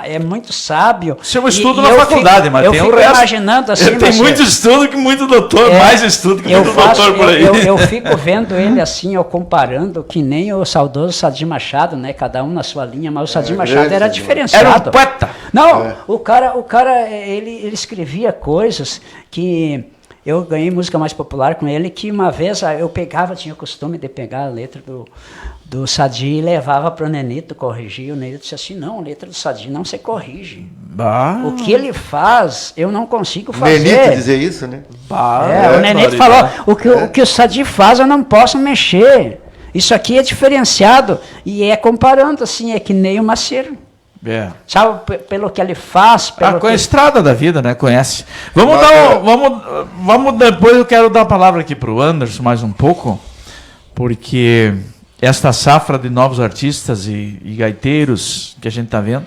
é muito sábio. Seu estudo E na eu faculdade, fico, mas eu tem o fico resto. imaginando assim, Tem mas, muito estudo que muito doutor, mais estudo que eu muito faço, doutor por aí. eu fico vendo ele assim, eu comparando, que nem o saudoso Sadir Machado, né? Cada um na sua linha, mas o Sadir Machado grande era Sadir. diferenciado. Era um poeta. Não, o cara ele escrevia coisas que eu ganhei música mais popular com ele, que uma vez eu tinha o costume de pegar a letra do Sadir e levava para o Nenito corrigir. O Nenito disse assim, não, a letra do Sadir não se corrige. O que ele faz, eu não consigo fazer. Nenito dizer isso, né? O Nenito falou, o que o Sadir faz eu não posso mexer. Isso aqui é diferenciado. E é comparando assim, é que nem o Macir. Sabe, pelo que ele faz. Com a estrada da vida, né? Conhece. Vamos depois eu quero dar a palavra aqui para o Anderson mais um pouco, porque esta safra de novos artistas e gaiteiros que a gente está vendo.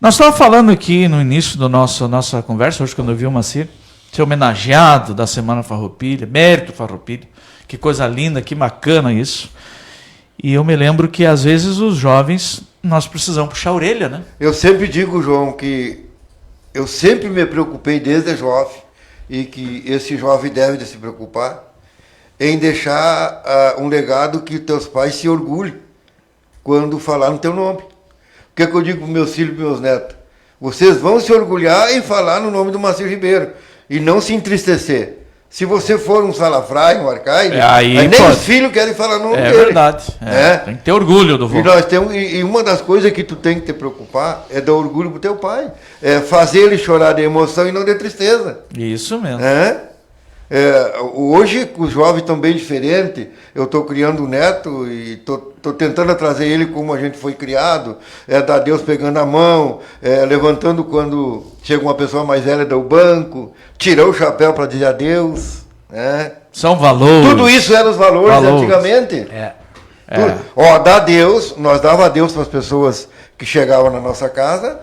Nós estávamos falando aqui no início da nossa conversa, hoje quando eu vi o Macir, ser homenageado da Semana Farroupilha, mérito Farroupilha. Que coisa linda, que bacana isso. E eu me lembro que às vezes os jovens, nós precisamos puxar a orelha, né? Eu sempre digo, João, que eu sempre me preocupei desde jovem, e que esse jovem deve de se preocupar, em deixar um legado que teus pais se orgulhem quando falar no teu nome. O que é que eu digo para meus filhos e meus netos? Vocês vão se orgulhar em falar no nome do Macir Ribeiro, e não se entristecer. Se você for um salafrário, um arcaide, aí nem pode. os filhos querem falar no nome dele. É verdade. Tem que ter orgulho do vô. E nós temos, e uma das coisas que tu tem que te preocupar é dar orgulho pro teu pai. É fazer ele chorar de emoção e não de tristeza. Isso mesmo. Hoje os jovens estão bem diferentes. Eu estou criando um neto e estou tentando trazer ele como a gente foi criado. Dar Deus pegando a mão, levantando quando chega uma pessoa mais velha do banco, tirar o chapéu para dizer adeus. São valores. Tudo isso eram os valores antigamente. Dar Deus, nós dava adeus para as pessoas que chegavam na nossa casa,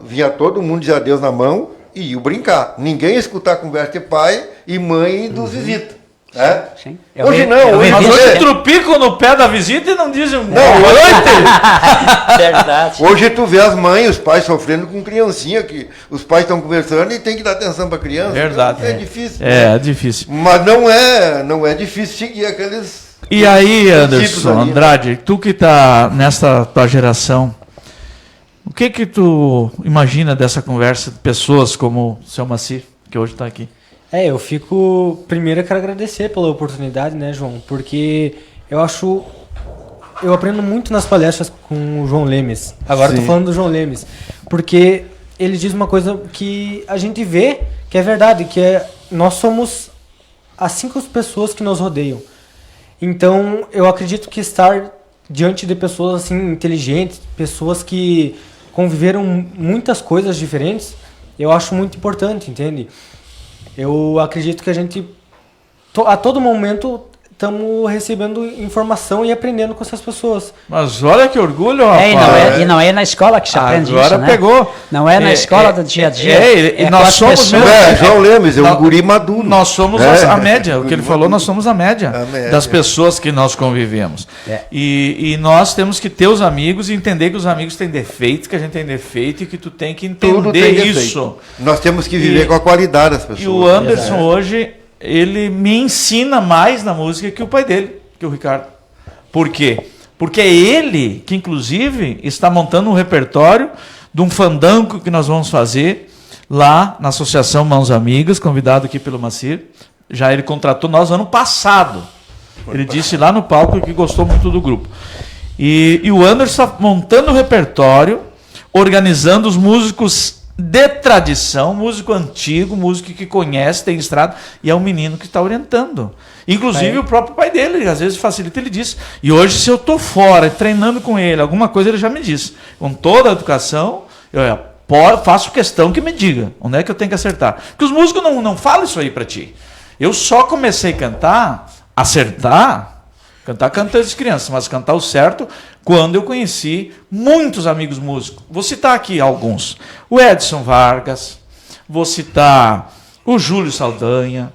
vinha todo mundo dizer adeus na mão e ia brincar. Ninguém ia escutar a conversa de pai e mãe dos visitas. Sim. Hoje não, hoje Mas tu hoje vê- trupicam no pé da visita e não dizem Não, boa noite. Verdade. Hoje tu vê as mães, os pais sofrendo com criancinha, que os pais estão conversando e tem que dar atenção para a criança. Verdade. É difícil. É difícil. Mas não é difícil seguir aqueles... E aí, princípios Anderson, ali, né? Andrade, tu que está nessa tua geração, o que tu imagina dessa conversa de pessoas como o seu Macir, que hoje está aqui? Eu fico... Primeiro eu quero agradecer pela oportunidade, né, João? Porque eu acho eu aprendo muito nas palestras com o João Lemes. Agora eu tô Sim. falando do João Lemes. Porque ele diz uma coisa que a gente vê que é verdade, que é nós somos as 5 pessoas que nos rodeiam. Então, eu acredito que estar diante de pessoas assim inteligentes, pessoas que conviveram muitas coisas diferentes, eu acho muito importante, entende? Eu acredito que a gente a todo momento estamos recebendo informação e aprendendo com essas pessoas. Mas olha que orgulho, rapaz. E não é na escola que se aprende Agora isso, né? pegou. Não é na escola do dia a dia. E com nós as somos pessoas. mesmo. João Lemes, é um Nós- guri maduro. Nós somos a média, o que ele falou, nós somos a média, A média. das pessoas que nós convivemos. É. E nós temos que ter os amigos e entender que os amigos têm defeitos, que a gente tem defeito e que tu tem que Tudo entender tem defeito. isso. Nós temos que viver E- com a qualidade das pessoas. E o Anderson hoje, ele me ensina mais na música que o pai dele, que o Ricardo. Por quê? Porque é ele que, inclusive, está montando um repertório de um fandango que nós vamos fazer lá na Associação Mãos Amigas, convidado aqui pelo Macir. Já ele contratou nós ano passado. Ele disse lá no palco que gostou muito do grupo. E o Anderson está montando o repertório, organizando os músicos de tradição, músico antigo, músico que conhece, tem estrada, e é um menino que está orientando. Inclusive o próprio pai dele, às vezes facilita, ele diz. E hoje, se eu estou fora, treinando com ele, alguma coisa, ele já me diz. Com toda a educação, eu faço questão que me diga onde é que eu tenho que acertar. Porque os músicos não falam isso aí para ti. Eu só comecei a cantar, cantar desde criança, mas cantar o certo quando eu conheci muitos amigos músicos. Vou citar aqui alguns. O Edson Vargas, vou citar o Júlio Saldanha,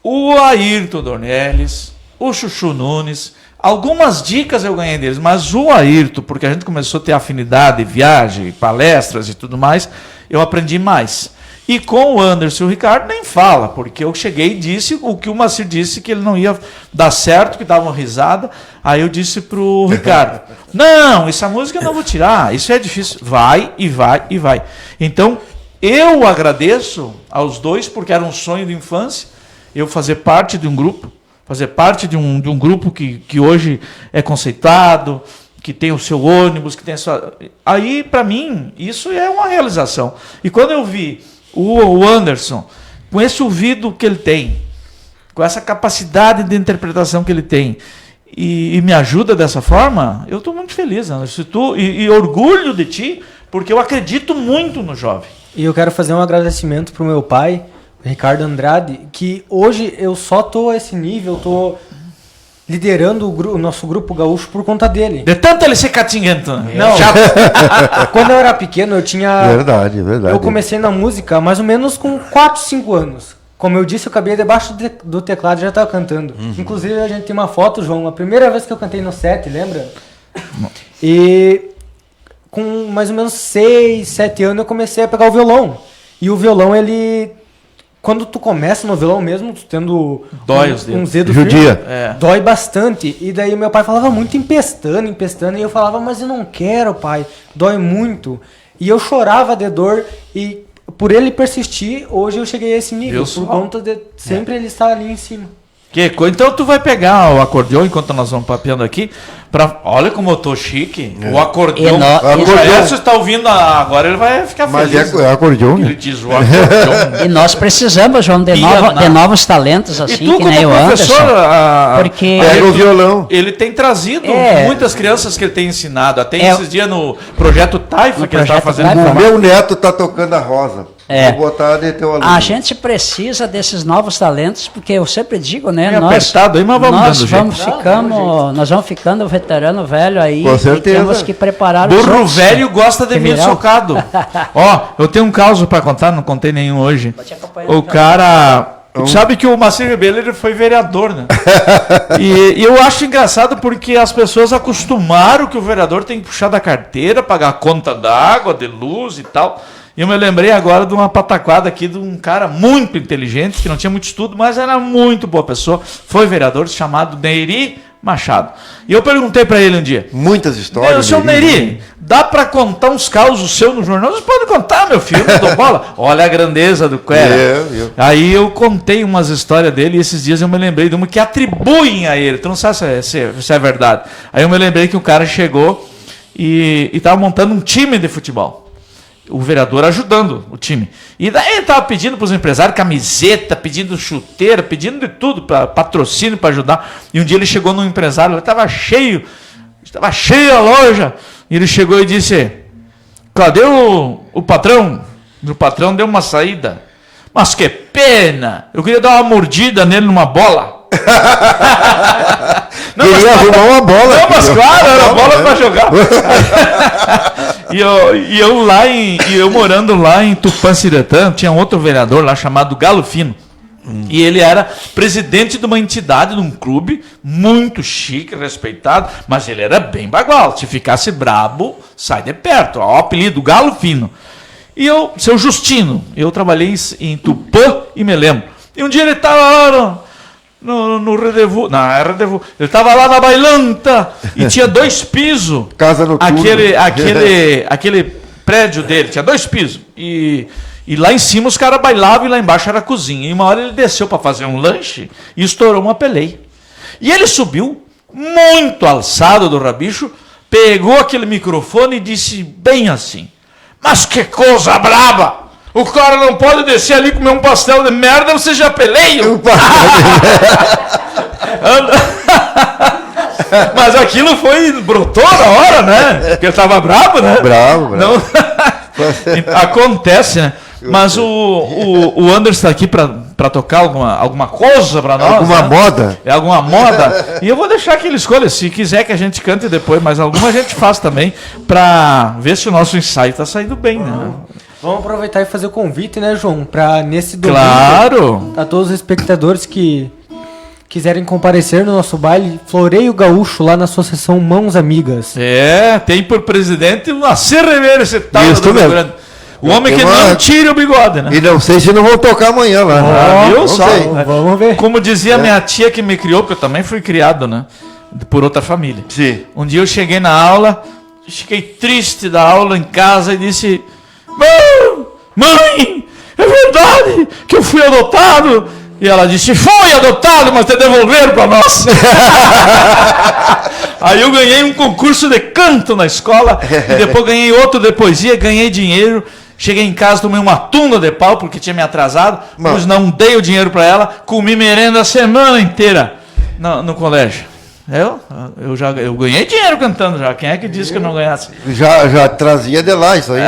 o Ayrton Dornelles, o Chuchu Nunes. Algumas dicas eu ganhei deles, mas o Ayrton, porque a gente começou a ter afinidade, viagem, palestras e tudo mais, eu aprendi mais. E com o Anderson e o Ricardo nem fala, porque eu cheguei e disse o que o Macir disse, que ele não ia dar certo, que dava uma risada. Aí eu disse pro Ricardo, não, essa música eu não vou tirar, isso é difícil. Vai e vai e vai. Então, eu agradeço aos dois, porque era um sonho de infância, eu fazer parte de um grupo, fazer parte de um grupo que hoje é conceituado, que tem o seu ônibus, que tem a sua... Aí, para mim, isso é uma realização. E quando eu vi o Anderson, com esse ouvido que ele tem, com essa capacidade de interpretação que ele tem, e me ajuda dessa forma, eu estou muito feliz, Anderson. E orgulho de ti, porque eu acredito muito no jovem. E eu quero fazer um agradecimento pro meu pai, Ricardo Andrade, que hoje eu só tô a esse nível, tô liderando o nosso grupo gaúcho por conta dele. De tanto ele ser catinguento. Não. Quando eu era pequeno, eu tinha... Verdade. Eu comecei na música mais ou menos com 4, 5 anos. Como eu disse, eu cabia debaixo do teclado e já estava cantando. Inclusive, a gente tem uma foto, João, a primeira vez que eu cantei no set, lembra? E com mais ou menos 6, 7 anos eu comecei a pegar o violão. E o violão, ele... Quando tu começa no violão mesmo, tu tendo Dói os dedos. um dedo Judia. firme, dói bastante. E daí meu pai falava muito empestando, e eu falava, mas eu não quero, pai, dói muito. E eu chorava de dor, e por ele persistir, hoje eu cheguei a esse nível, Viu por só? conta de sempre ele estar ali em cima. Então tu vai pegar o acordeão enquanto nós vamos papeando aqui. Olha como eu tô chique. O acordeão. O Edson está ouvindo agora, ele vai ficar Mas feliz. é acordeão, Ele né? diz o acordeão. E nós precisamos, João, de novos talentos, E assim, tu, que como nem o professor, Anderson. Porque- Pega o violão. Ele tem trazido muitas crianças que ele tem ensinado. Até esses dias no projeto Taifa, No que ele estava projeto fazendo. Taifa. O meu neto tá tocando a rosa. É. Vou botar de teu aluno. A gente precisa desses novos talentos, porque eu sempre digo, né? Meio apertado aí, mas vamos nós dando vamos jeito. nós vamos ficando veterano velho aí. Com e certeza. temos que preparar os Burro outros. velho gosta de Que milho viral. socado. Ó, eu tenho um caso para contar, não contei nenhum hoje. te acompanhar. O cara... Sabe que o Macir Rebelo, ele foi vereador, né? E eu acho engraçado porque as pessoas acostumaram que o vereador tem que puxar da carteira, pagar a conta d'água, de luz e tal. E eu me lembrei agora de uma pataquada aqui de um cara muito inteligente, que não tinha muito estudo, mas era muito boa pessoa. Foi vereador, chamado Neiri Machado. E eu perguntei para ele um dia, Muitas histórias. seu Neri, dá para contar uns causos seus no jornal? Você pode contar, meu filho, não dou bola. Olha a grandeza do Quera. Aí eu contei umas histórias dele e esses dias eu me lembrei de uma que atribuem a ele. Tu não sabe se é verdade. Aí eu me lembrei que o cara chegou e estava montando um time de futebol. O vereador ajudando o time. E daí ele estava pedindo para os empresários camiseta, pedindo chuteira, pedindo de tudo, para patrocínio, para ajudar. E um dia ele chegou num empresário, ele estava cheia a loja. E ele chegou e disse, cadê o patrão? O patrão deu uma saída. Mas que pena, eu queria dar uma mordida nele numa bola. Não, queria arrumar uma bola. Não, mas claro, era bola para jogar. E eu morando lá em Tupã-Ciretã, tinha outro vereador lá chamado Galo Fino. E ele era presidente de uma entidade, de um clube, muito chique, respeitado, mas ele era bem bagual. Se ficasse brabo, sai de perto. Ó, o apelido, Galo Fino. E eu, seu Justino, eu trabalhei em Tupã e me lembro. E um dia ele estava lá no Redevu, não, é Redevu. Ele estava lá na Bailanta e tinha 2 pisos. Casa noturna. Aquele prédio dele, tinha 2 pisos. E lá em cima os caras bailavam e lá embaixo era a cozinha. E uma hora ele desceu para fazer um lanche e estourou uma peleia. E ele subiu, muito alçado do rabicho, pegou aquele microfone e disse bem assim, mas que coisa braba! O cara não pode descer ali e comer um pastel de merda, você já peleia? Mas aquilo brotou na hora, né? Porque ele tava bravo, né? Bravo. Não... Acontece, né? Mas o Anderson está aqui para tocar alguma coisa para nós. Alguma moda? É alguma moda. E eu vou deixar que ele escolha. Se quiser que a gente cante depois, mas alguma a gente faz também para ver se o nosso ensaio está saindo bem, né? Vamos aproveitar e fazer o convite, né, João? Para nesse domingo, claro, a todos os espectadores que quiserem comparecer no nosso baile Floreio Gaúcho, lá na Associação Mãos Amigas. Tem por presidente uma Cerreveira, esse tal do Rio Grande. O homem que não tira o bigode, né? E não sei se não vão tocar amanhã lá. Viu só? Vamos ver. Como dizia minha tia que me criou, porque eu também fui criado, né? Por outra família. Sim. Um dia eu cheguei na aula, fiquei triste da aula em casa e disse: Mãe, é verdade que eu fui adotado? E ela disse: foi adotado, mas te devolveram para nós. Aí eu ganhei um concurso de canto na escola, e depois ganhei outro de poesia, ganhei dinheiro. Cheguei em casa, tomei uma tunda de pau porque tinha me atrasado, mas não dei o dinheiro para ela, comi merenda a semana inteira no colégio. Eu ganhei dinheiro cantando já. Quem é que disse que eu não ganhasse? Já trazia de lá isso aí.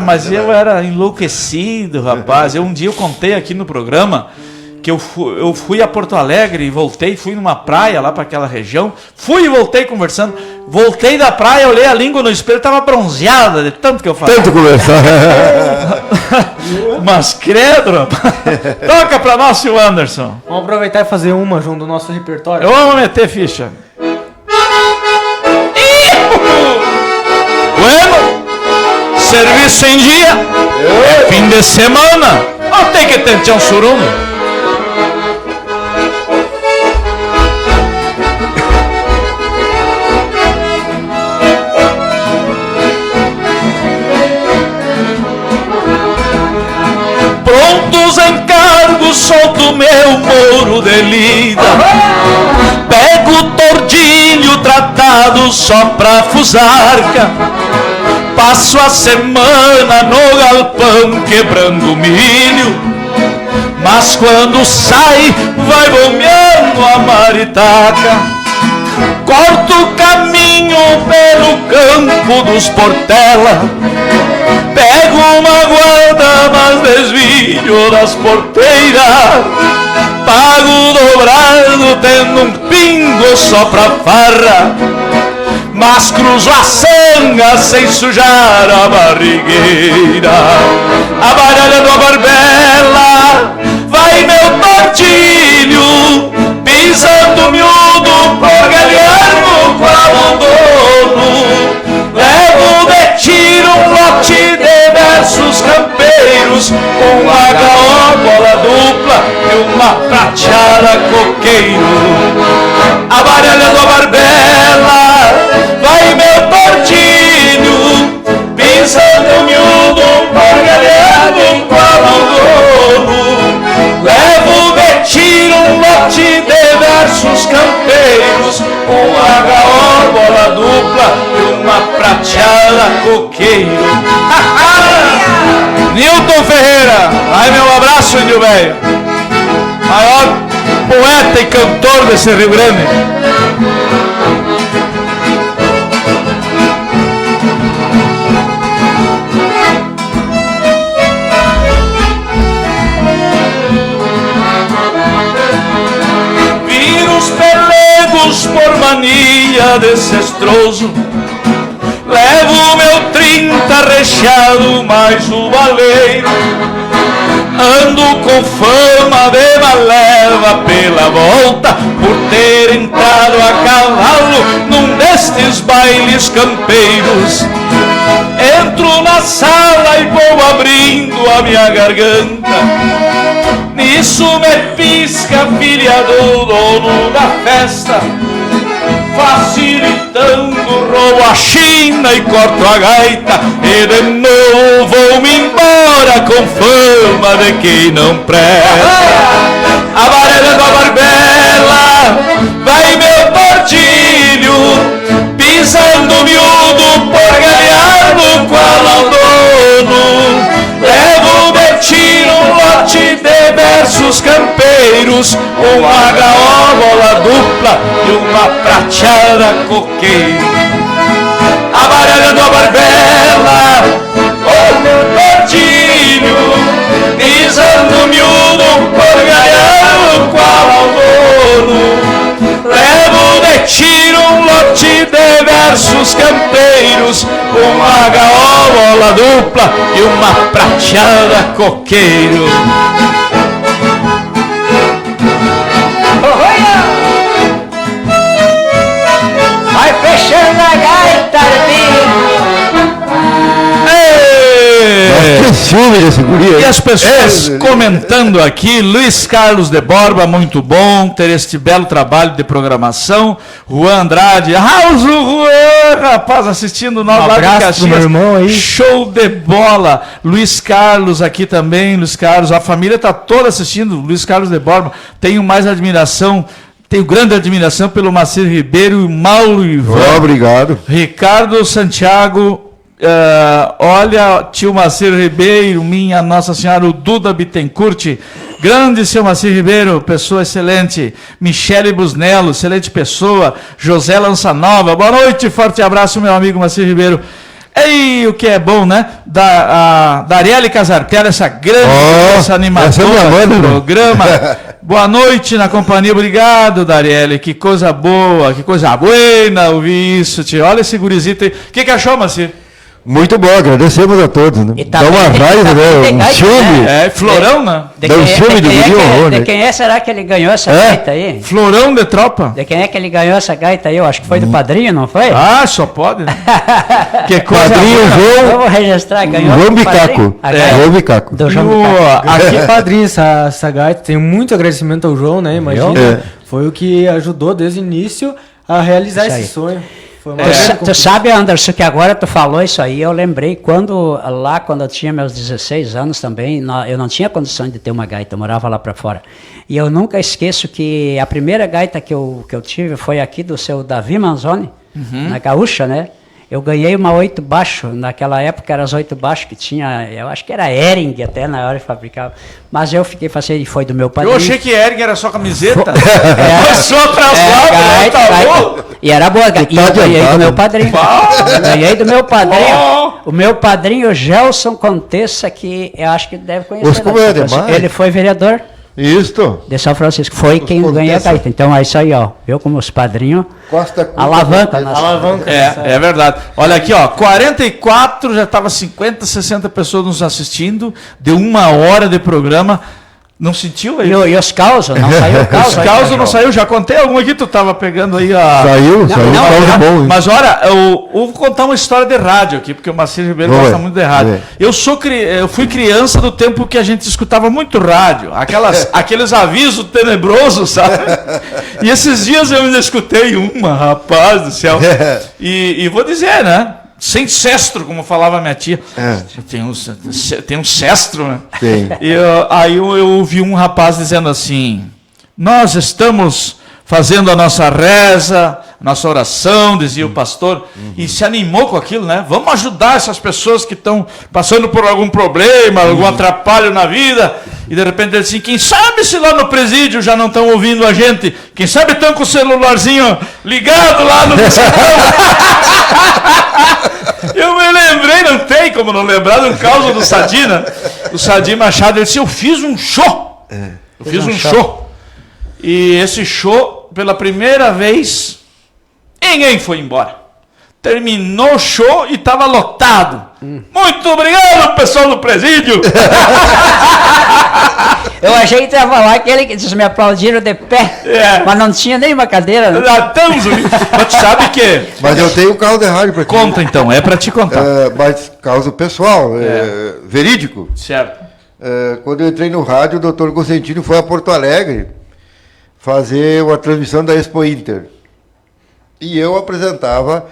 Mas eu era enlouquecido, rapaz. Um dia eu contei aqui no programa que eu fui a Porto Alegre e voltei, fui numa praia lá para aquela região, fui e voltei conversando, voltei da praia, olhei a língua no espelho, estava bronzeada de tanto que eu falei. Tanto conversar. Mas credo, rapaz. Toca para nós, seu Anderson. Vamos aproveitar e fazer uma, João, do nosso repertório. Eu amo meter ficha. Bueno, serviço em dia, é fim de semana, não tem que ter um suruno. Prontos encargos, solto meu mouro de lida, pego o tordilho tratado só pra fusarca, passo a semana no galpão quebrando milho, mas quando sai vai bombeando a maritaca. Corto o caminho pelo campo dos Portela, pego uma guarda, mas desvio das porteiras, pago dobrado tendo um pingo só pra farra, mas cruzo a sanga sem sujar a barrigueira. Abaralhando a barbela vai meu tortilho, pisando miúdo pro galhardo com abandono. Levo de tiro um lote de versos campeiros, com uma gaiola dupla e uma prateada coqueiro. Abarelhando a barbela, vai meu tortinho, pisando miúdo, porgalhando qual o dono. Levo me tiro um lote de versos campeiros, uma gaiola dupla e uma prateada coqueiro. Nilton Ferreira, aí meu abraço, índio velho, maior poeta e cantor desse Rio Grande. Viro os pelegos por mania desestroso, levo meu 30 recheado mais o baleiro. Ando com fama de maleva pela volta, por ter entrado a cavalo num destes bailes campeiros. Entro na sala e vou abrindo a minha garganta, nisso me pisca a filha do dono da festa, facilitando, roubo a china e corto a gaita, e de novo vou-me embora com fama de quem não presta. Abarelhando a barbela, vai meu tortilho, pisando miúdo, porgalhado qual ao dono. Levo de tiro um lote de versos campeiros, uma gaiola dupla e uma prateada coqueiro. Abarelhando a barbela, o meu tortilho, pisando miúdo, porgalhado qual ao dono. Levo de tiro um lote de versos campeiros, uma gaiola dupla e uma prateada coqueiro. Vai fechando a gaita, Que ciúme desse guri aí. E as pessoas comentando aqui, Luiz Carlos de Borba, muito bom ter este belo trabalho de programação. Juan Andrade, o Juan, rapaz, assistindo nós lá de Caxias. Pro meu irmão aí. Show de bola. Luiz Carlos aqui também, Luiz Carlos, a família está toda assistindo. Luiz Carlos de Borba, tenho mais admiração. Tenho grande admiração pelo Macir Ribeiro e Mauro Ivan. Obrigado. Ricardo Santiago, olha, tio Macir Ribeiro, minha Nossa Senhora, o Duda Bittencourt, grande seu Macir Ribeiro, pessoa excelente. Michele Busnello, excelente pessoa. José Lançanova, boa noite, forte abraço, meu amigo Macir Ribeiro. E o que é bom, né? Da Arielle Casartella, essa grande, essa animadora do programa. Boa noite na companhia, obrigado, Darielle. Que coisa boa, que coisa buena ouvir isso, tio. Olha esse gurizito aí. O que achou, Macir? Muito bom, agradecemos a todos, né? E Dá uma raiva, né? Um ciúme. É, Florão, né? Dá um ciúme do guri, horror, né? De quem é será que ele ganhou essa gaita aí? Florão de tropa. De quem é que ele ganhou essa gaita aí? Eu acho que foi do padrinho, não foi? Ah, só pode, né? Que coisa Padrinho boa. Vamos registrar, ganhou João do padrinho. Bicaco. A gaita João Bicaco. do João Bicaco. Aqui, padrinho, essa gaita, tenho muito agradecimento ao João, né? Imagina, foi o que ajudou desde o início a realizar Isso aí. esse sonho. Foi uma Tu sabe, Anderson, que agora tu falou isso aí, eu lembrei quando eu tinha meus 16 anos também, eu não tinha condição de ter uma gaita, eu morava lá para fora. E eu nunca esqueço que a primeira gaita que eu tive foi aqui do seu Davi Manzoni, na Gaúcha, né? Eu ganhei uma 8 baixo, naquela época eram as 8 baixo que tinha, eu acho que era Hering até na hora de fabricar, mas eu fiquei fazendo, e foi do meu padrinho. Eu achei que Hering era só camiseta. É. Só pra lá, tá bom? E era boa, e eu ganhei do meu padrinho. Eu ganhei do meu padrinho. O meu padrinho, Gelson Contessa, que eu acho que deve conhecer. Os como é demais. Ele foi vereador Isto. de São Francisco. Foi quem Contessa. ganhou a gaita. Então é isso aí, ó. Viu como os padrinhos Costa alavanca. alavanca. É verdade. Olha aqui, ó, 44, já estava 50, 60 pessoas nos assistindo, deu 1 hora de programa. Não sentiu aí? E os causos, não saiu o caos. Os causos não saiu, já contei algum aqui, tu tava pegando aí a... Saiu não, causa bom, hein? Mas olha, eu vou contar uma história de rádio aqui, porque o Macir Ribeiro Vai, gosta muito de rádio. vai. Eu fui criança do tempo que a gente escutava muito rádio, aqueles avisos tenebrosos, sabe? E esses dias eu ainda escutei uma, rapaz do céu. E vou dizer, né? Sem cestro, como falava minha tia. Tem um cestro, né? Tem. Aí eu ouvi um rapaz dizendo assim: nós estamos fazendo a nossa reza, nossa oração, dizia o pastor, e se animou com aquilo, né? Vamos ajudar essas pessoas que estão passando por algum problema, algum atrapalho na vida. E de repente ele disse: quem sabe se lá no presídio já não estão ouvindo a gente? Quem sabe estão com o celularzinho ligado lá no Eu me lembrei, não tem como não lembrar, do caso do Sadina. O Sadim Machado, ele disse: eu fiz um show. Eu fiz um show. E esse show, pela primeira vez, ninguém foi embora. Terminou o show e estava lotado. Muito obrigado, pessoal do presídio. Eu achei que estava lá aquele que eles me aplaudiram de pé, mas não tinha nenhuma cadeira. Né? Mas tu sabe que... Mas eu tenho um carro de rádio para ti. Conta então, é para te contar. Mas caso pessoal, verídico. Certo. Quando eu entrei no rádio, o Dr. Cosentino foi a Porto Alegre fazer uma transmissão da Expo Inter. E eu apresentava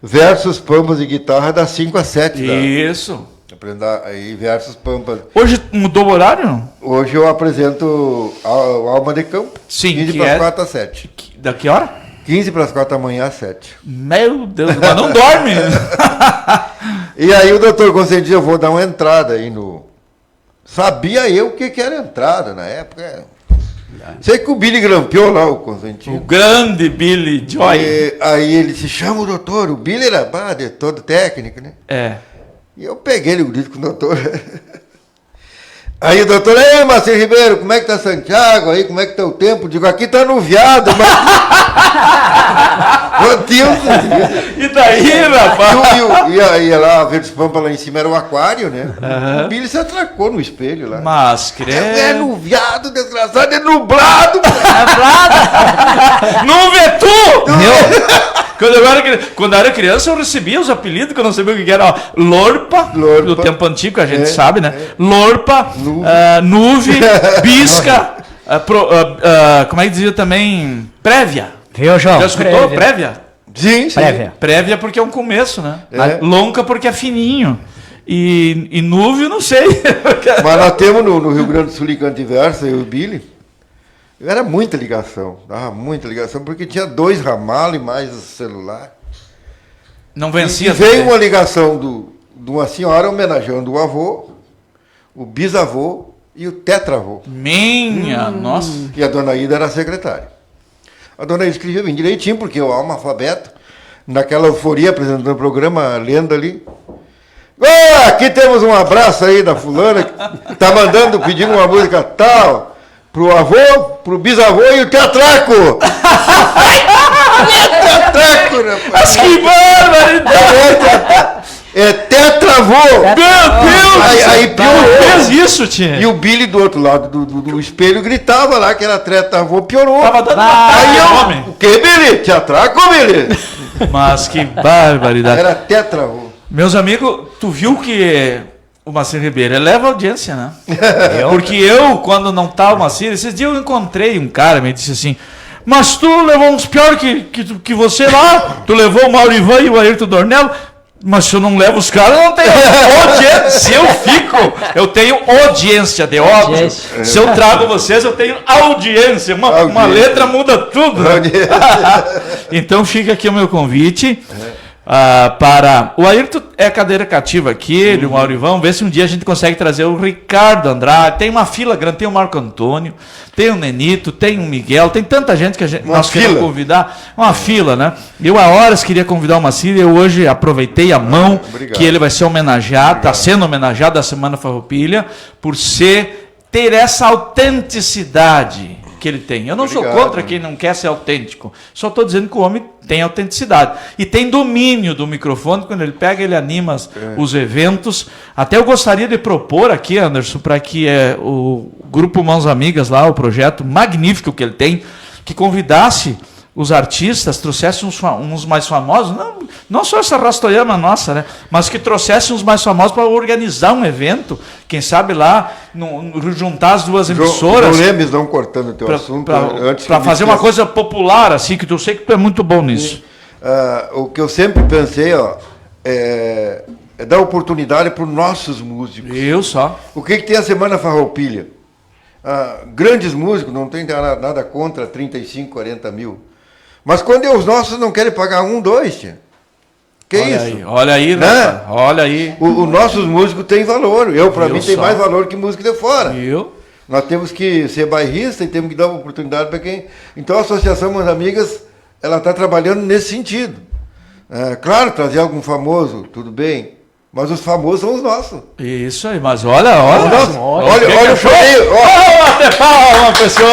versos, pampas e guitarra das 5 às 7. Isso. Aí versos, pampas. Hoje mudou o horário? Hoje eu apresento o Alma de Campo. Sim, 15 para as 4 às 7. Da que hora? 15 para as 4 da manhã às 7. Meu Deus, mas não dorme. E aí o doutor Constantino, eu vou dar uma entrada aí no... Sabia eu o que era entrada na época. Sei que o Billy grampeou lá, o Constantino. O grande Billy Joy. E aí ele se chama o doutor, o Billy era todo técnico, né? É. E eu peguei ele, o grito com o doutor. Aí o doutor: ei, Macir Ribeiro, como é que tá Santiago aí? Como é que tá o tempo? Digo: aqui tá nuviado, mas... Meu Deus! E daí, rapaz? E aí lá, a Verdes Pampa lá em cima era o aquário, né? O Billy se atracou no espelho lá. Mas, credo. É nuviado, desgraçado, é nublado! Não vê tu! Quando eu era criança, eu recebia os apelidos que eu não sabia o que era. Ó, Lorpa, do tempo antigo, a gente sabe, né? Lorpa, Nuve, Bisca, como é que dizia também? Prévia. Viu, João? Já escutou? Prévia? Sim, sim. Prévia porque é um começo, né? É. Lonca porque é fininho. E Nuve, eu não sei. Mas nós temos no Rio Grande do Sul, Cantiversa, eu e o Billy. Era muita ligação, dava muita ligação, porque tinha 2 ramalhos e mais o celular. Não vencia. E veio uma ligação de uma senhora homenageando o avô, o bisavô e o tetravô. Minha, nossa. E a dona Ida era a secretária. A dona Ida escrevia bem direitinho, porque eu alfabeto, naquela euforia apresentando o programa, lendo ali. Aqui temos um abraço aí da fulana, que tá pedindo uma música tal. Pro avô, pro bisavô e o teatraco! Teatraco, rapaz! Mas que barbaridade! É tetravô! Meu Deus! Aí piorou! Fez isso, tia! E o Billy do outro lado do espelho gritava lá que era tetravô, piorou! Tava dando aí homem! O que, Billy? Teatraco, Billy? Mas que barbaridade! Era tetravô! Meus amigos, tu viu que o Macir Ribeiro eleva a audiência, né? Porque eu, quando não tá o Macir, esses dias eu encontrei um cara, me disse assim: mas tu levou uns pior que você lá, tu levou o Maurivan e o Ayrton Dornello, mas se eu não levo os caras, eu não tenho audiência. Se eu fico, eu tenho audiência, de óbvio. Se eu trago vocês, eu tenho audiência. Uma letra muda tudo. Então fica aqui o meu convite. Para o Ayrton é cadeira cativa aqui, ele, o Maurivão, ver se um dia a gente consegue trazer o Ricardo Andrade. Tem uma fila grande, tem o Marco Antônio, tem o Nenito, tem o Miguel, tem tanta gente que nós queremos convidar. Uma fila, né? Eu há horas queria convidar o Macir, eu hoje aproveitei a mão que ele vai ser homenageado, está sendo homenageado da Semana Farroupilha, por ter essa autenticidade que ele tem. Eu não sou contra quem não quer ser autêntico. Só estou dizendo que o homem tem autenticidade. E tem domínio do microfone. Quando ele pega, ele anima os eventos. Até eu gostaria de propor aqui, Anderson, para que o Grupo Mãos Amigas lá, o projeto magnífico que ele tem, que convidasse os artistas, trouxessem uns mais famosos, não só essa rastoiama nossa, né? Mas que trouxessem uns mais famosos para organizar um evento, quem sabe lá, juntar as duas emissoras. Não lembres, não cortando o teu assunto. Para fazer uma coisa popular, assim, que eu sei que tu é muito bom nisso. O que eu sempre pensei, é dar oportunidade para os nossos músicos. Eu só. O que tem a Semana Farroupilha? Grandes músicos, não tem nada contra 35, 40 mil. Mas quando os nossos não querem pagar 1, 2, tia. Olha aí, né? Rafa, olha aí. Os nossos músicos têm valor. Para mim, tem mais valor que música de fora. Nós temos que ser bairrista e temos que dar uma oportunidade para quem... Então, a Associação Mãos Amigas, ela está trabalhando nesse sentido. Claro, trazer algum famoso, tudo bem. Mas os famosos são os nossos. Isso aí, mas olha o floreio. Até palma, pessoal.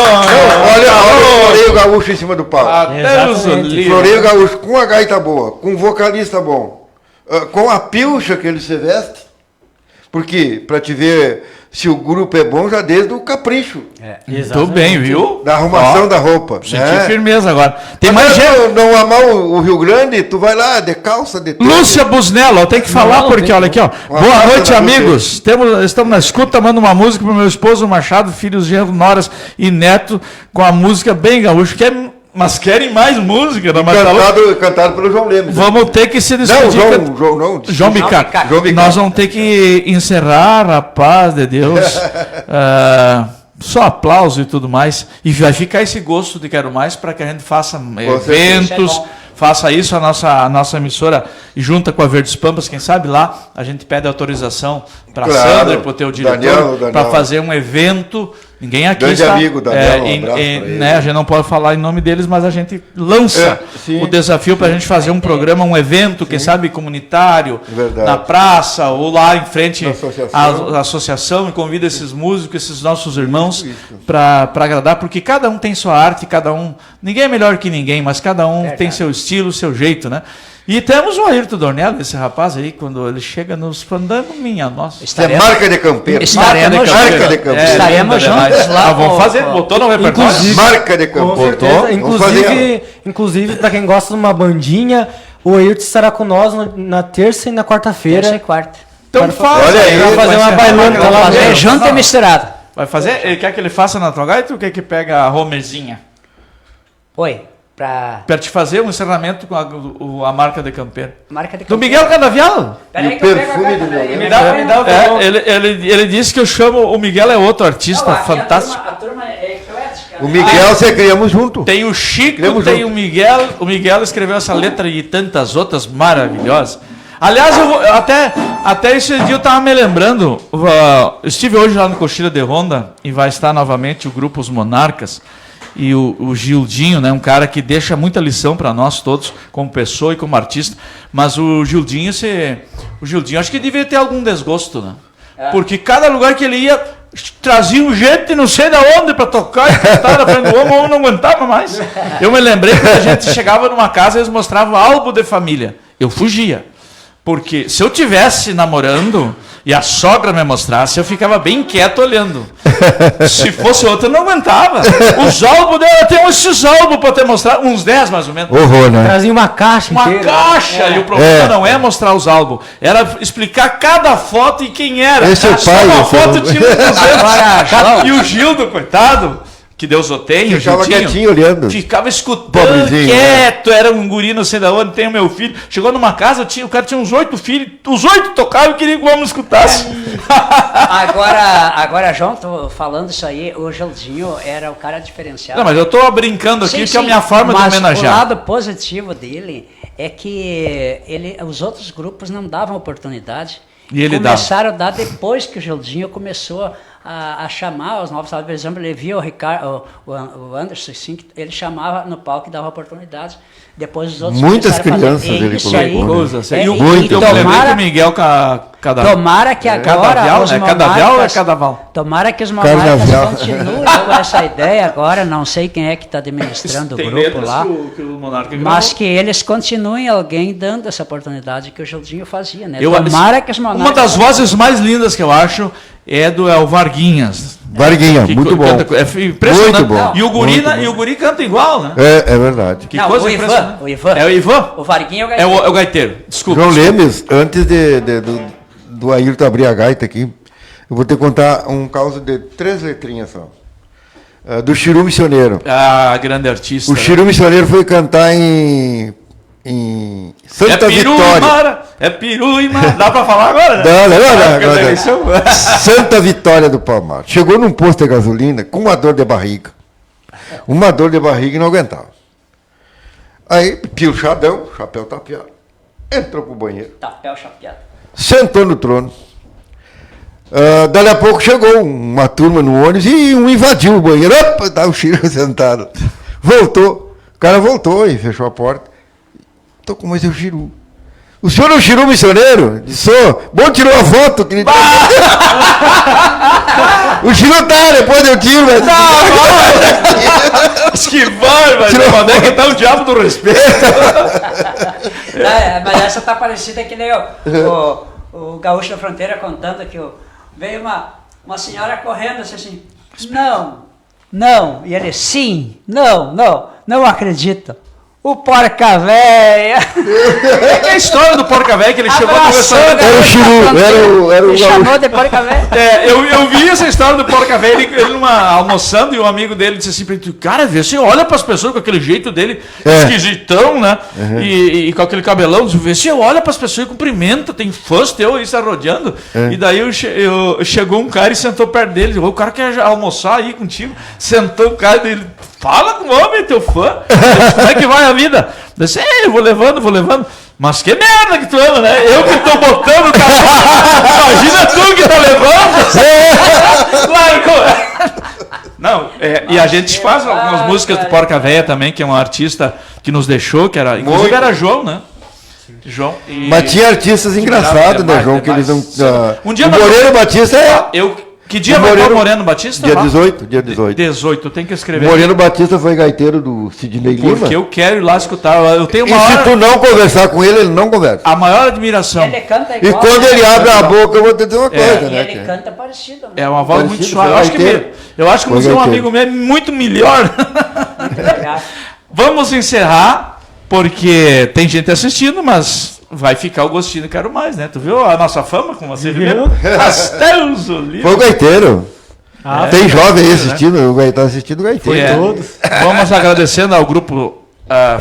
Olha o floreio gaúcho em cima do palco. Floreio gaúcho com a gaita boa, com um vocalista bom, com a pilcha que ele se veste. Porque, para te ver se o grupo é bom, já desde o capricho. Muito bem, viu? Da arrumação da roupa. Senti firmeza agora. Tem mais gente. Não amar o Rio Grande, tu vai lá de calça, de tênis. Lúcia Busnello, eu tenho que falar porque, olha aqui, ó. Boa noite, amigos. Estamos na escuta, mando uma música pro meu esposo Machado, filhos, genro, noras e neto, com a música bem gaúcha. Mas querem mais música, não? Cantado pelo João Lemos. Vamos ter que se despedir. João Bicar. Nós vamos ter que encerrar, rapaz de Deus. Só aplauso e tudo mais. E vai ficar esse gosto de quero mais para que a gente faça eventos. Faça isso, a nossa emissora, junta com a Verdes Pampas, quem sabe lá, a gente pede autorização para a Sandra e para o teu diretor, para fazer um evento. Ninguém aqui grande está... amigo, Daniel, um abraço né, a gente não pode falar em nome deles, mas a gente lança o desafio para a gente fazer um programa, um evento, quem sabe comunitário, na praça, ou lá em frente à associação, e convida esses músicos, esses nossos irmãos, para agradar, porque cada um tem sua arte, ninguém é melhor que ninguém, mas cada um tem seu estilo, seu jeito, né? E temos o Ayrton Dornello, esse rapaz aí, quando ele chega nos fandangos, minha nossa. É marca de campeiro. Estaremos juntos lá. Vamos fazer, botou no repertório. Marca de campeiro. Inclusive, para quem gosta de uma bandinha, o Ayrton estará com nós na terça e na quarta-feira. Terça e quarta. Então faz. Olha aí, vai fazer uma bailando. Vai fazer junto e misturado. Vai fazer? Ele quer que ele faça na tua gaita ou quer que pega a Homerzinha? Oi. Para te fazer um encerramento com a marca de campeiro. Do Miguel Cadavial? E o perfume do Miguel. Me dá ele disse que eu chamo... O Miguel é outro artista fantástico. A turma é eclética. O Miguel, você criamos junto. Tem o Chico, tem o Miguel. O Miguel escreveu essa letra e tantas outras maravilhosas. Aliás, até esse dia eu estava me lembrando. Eu estive hoje lá no Coxilha de Ronda e vai estar novamente o grupo Os Monarcas. E o Gildinho, né, um cara que deixa muita lição para nós todos, como pessoa e como artista. Mas o Gildinho, acho que devia ter algum desgosto, né? Porque cada lugar que ele ia, trazia um gente não sei de onde para tocar e cantar na frente do homem não aguentava mais. Eu me lembrei que a gente chegava numa casa e eles mostravam álbum de família. Eu fugia. Porque se eu tivesse namorando e a sogra me mostrasse, eu ficava bem quieto olhando. Se fosse outra, eu não aguentava. Os álbuns dela, tem esses álbuns para te mostrar, uns 10 mais ou menos. Horror, né? Trazia uma caixa inteira. E o problema não é mostrar os álbuns, era explicar cada foto e quem era. Esse é o só pai, uma foto tinha 200. E o Gildo, coitado, que Deus o tenha, ficava quietinho olhando. Ficava escutando, pobrezinho, quieto, era um guri não sei de onde, tem o meu filho. Chegou numa casa, o cara tinha uns 8 filhos, os 8 tocavam e queria que o homem escutasse. Agora, João, tô falando isso aí, o Gildinho era o cara diferenciado. Não, mas eu tô brincando aqui, que é a minha forma de homenagear. O lado positivo dele é que os outros grupos não davam oportunidade. E ele começaram a dar depois que o Gildinho começou a chamar os novos, por exemplo, ele via o Anderson, assim, que ele chamava no palco e dava oportunidades. Depois os outros muitas crianças ele colocou. Tomara que o Miguel tomara que agora os Cadaval. Tomara que os monarcas continuem com essa ideia agora, não sei quem é que está administrando o grupo lá, mas que eles continuem alguém dando essa oportunidade que o Gildinho fazia, né? Tomara que os monarcas... Uma das vozes mais lindas que eu acho é do Varguinhas. Varguinha, Que muito bom. canta- é impressionante. Muito bom. E o guri, Muito bom. e o guri canta igual, né? É verdade. Que Não, coisa o Ivan, impressionante. o Ivan. É o Ivan? O Varguinha é o É gaiteiro. o gaiteiro. Desculpa. João Lemes, antes do Ayrton abrir a gaita aqui, eu vou te contar um caso de 3 letrinhas só. Do Chiru Missioneiro. Ah, grande artista. O né? Chiru Missioneiro foi cantar em Santa Vitória. É peru e mara. Dá pra falar agora, né? Dá, Agora, agora. eleição. Santa Vitória do Palmar. Chegou num posto de gasolina com uma dor de barriga. Uma dor de barriga e não aguentava. Aí, pilchadão, chapéu tapeado. Entrou pro banheiro. Tapéu chapeado. Sentou no trono. Dali a pouco chegou uma turma no ônibus e um invadiu o banheiro. Opa, tá o Chiru sentado. Voltou. O cara voltou e fechou a porta. Tô com mais o Chiru. O senhor é o Chiru Missioneiro? Disse, bom, tirou a foto. Que ele... O Chiru tá, depois eu tiro. Mas... Que bárbaro! Onde é que tá o diabo do respeito? Mas essa tá parecida que nem o Gaúcho da Fronteira contando que veio uma senhora correndo assim, não. E ele, sim, não acredito. O porca véia. É que a história do porca velho que ele chegou no restaurante. Era o Chiru, era o Me Gaúcho. chamou de porca véia. Eu vi essa história do porca velho, ele almoçando e um amigo dele disse assim pra ele, cara, vê, você olha pras pessoas com aquele jeito dele, esquisitão, né? E com aquele cabelão, vê, você olha pras pessoas e cumprimenta, tem fãs teu aí se arrodeando. E daí chegou um cara e sentou perto dele, o cara quer almoçar aí contigo, sentou o cara e ele, fala com o homem, teu fã, como é que vai a vida? Eu disse, eu vou levando. Mas que merda que tu anda, né? Eu que tô botando o café. Imagina tu que tá levando. Largou. Não, e a gente faz algumas músicas do Porca Véia também, que é um artista que nos deixou, que era. Inclusive era João, né? João. Mas tinha artistas engraçados, né, João? Que eles não. Um dia o Moreira Batista Que dia o vai Moreira- o Moreno Batista? Dia lá? 18, dia 18. 18, tem que escrever. Moreno Batista foi gaiteiro do Sidney Lima. Porque eu quero ir lá escutar. Eu tenho E se tu não conversar com ele, ele não conversa. a maior admiração. Ele canta E igual. quando ele abre a boca, eu vou te dizer uma coisa, E né? ele que- canta parecido. Né? É uma voz Parecido, muito suave. foi Eu acho que Foi você é um gaiteiro. amigo meu é muito melhor. Vamos encerrar, porque tem gente assistindo, mas vai ficar o gostinho do Quero Mais, né? Tu viu a nossa fama, como você viu? Deus o livre. Foi o gaiteiro. Tem jovem aí né? assistindo, o gaiteiro assistindo o gaiteiro. Vamos agradecendo ao grupo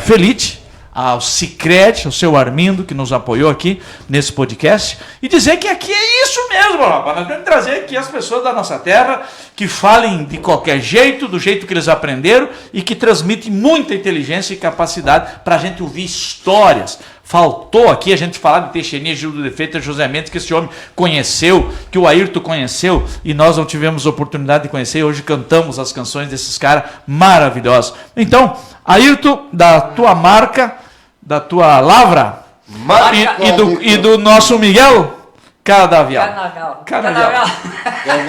Felite, ao Sicredi, ao seu Armindo, que nos apoiou aqui nesse podcast, e dizer que aqui é isso mesmo, rapaz. Nós temos que trazer aqui as pessoas da nossa terra que falem de qualquer jeito, do jeito que eles aprenderam e que transmitem muita inteligência e capacidade para a gente ouvir histórias. Faltou aqui a gente falar de Teixeirinha, Gil do Defeito, José Mendes, que esse homem conheceu, que o Ayrton conheceu e nós não tivemos oportunidade de conhecer. E hoje cantamos as canções desses caras maravilhosos. Então, Ayrton, da tua marca, da tua lavra e do nosso Miguel, Cadavial.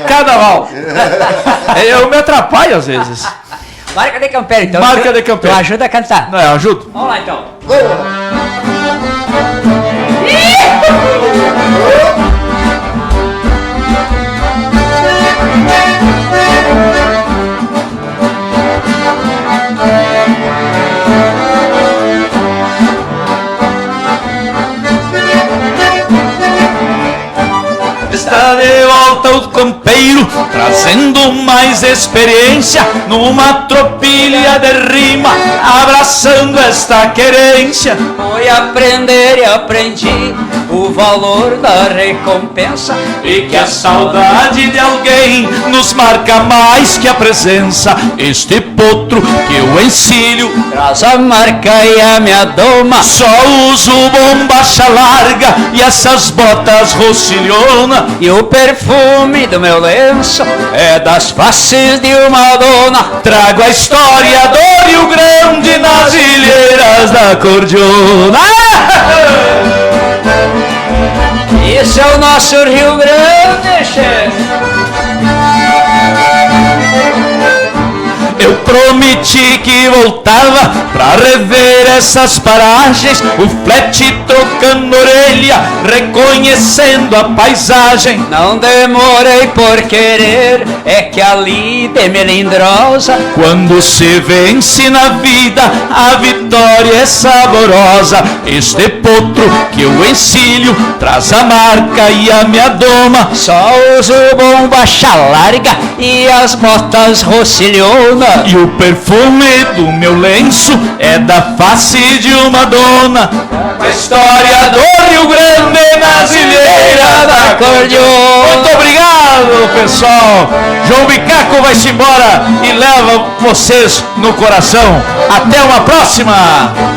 Carnaval. Eu me atrapalho às vezes. Marca de campeiro, então. Marca de campeiro. Tu ajuda a cantar. Não, eu ajudo. Vamos lá, então. Está de volta o campeiro, trazendo mais experiência numa tropilha de rima, abraçando esta querência. Foi aprender e aprendi o valor da recompensa. E que a saudade de alguém nos marca mais que a presença. Este potro que eu encilho, Traz a marca e a minha doma. só uso bombacha larga e essas botas rossilhona. E o perfume do meu lenço é das faces de uma dona. Trago a história do Rio Grande nas ilheiras da cordiona. Esse é o nosso Rio Grande, chefe. Eu prometi que voltava pra rever essas paragens, o flete trocando orelha, reconhecendo a paisagem. Não demorei por querer, é que ali de melindrosa, Quando se vence na vida, a vitória é saborosa. Este potro que eu encilho traz a marca e a minha doma. só uso bombacha larga e as botas rosilhona. E o perfume do meu lenço é da face de uma dona. A história do Rio Grande nas ilheiras da acordeon. Muito obrigado, pessoal. João Bicaco vai-se embora e leva vocês no coração. Até uma próxima.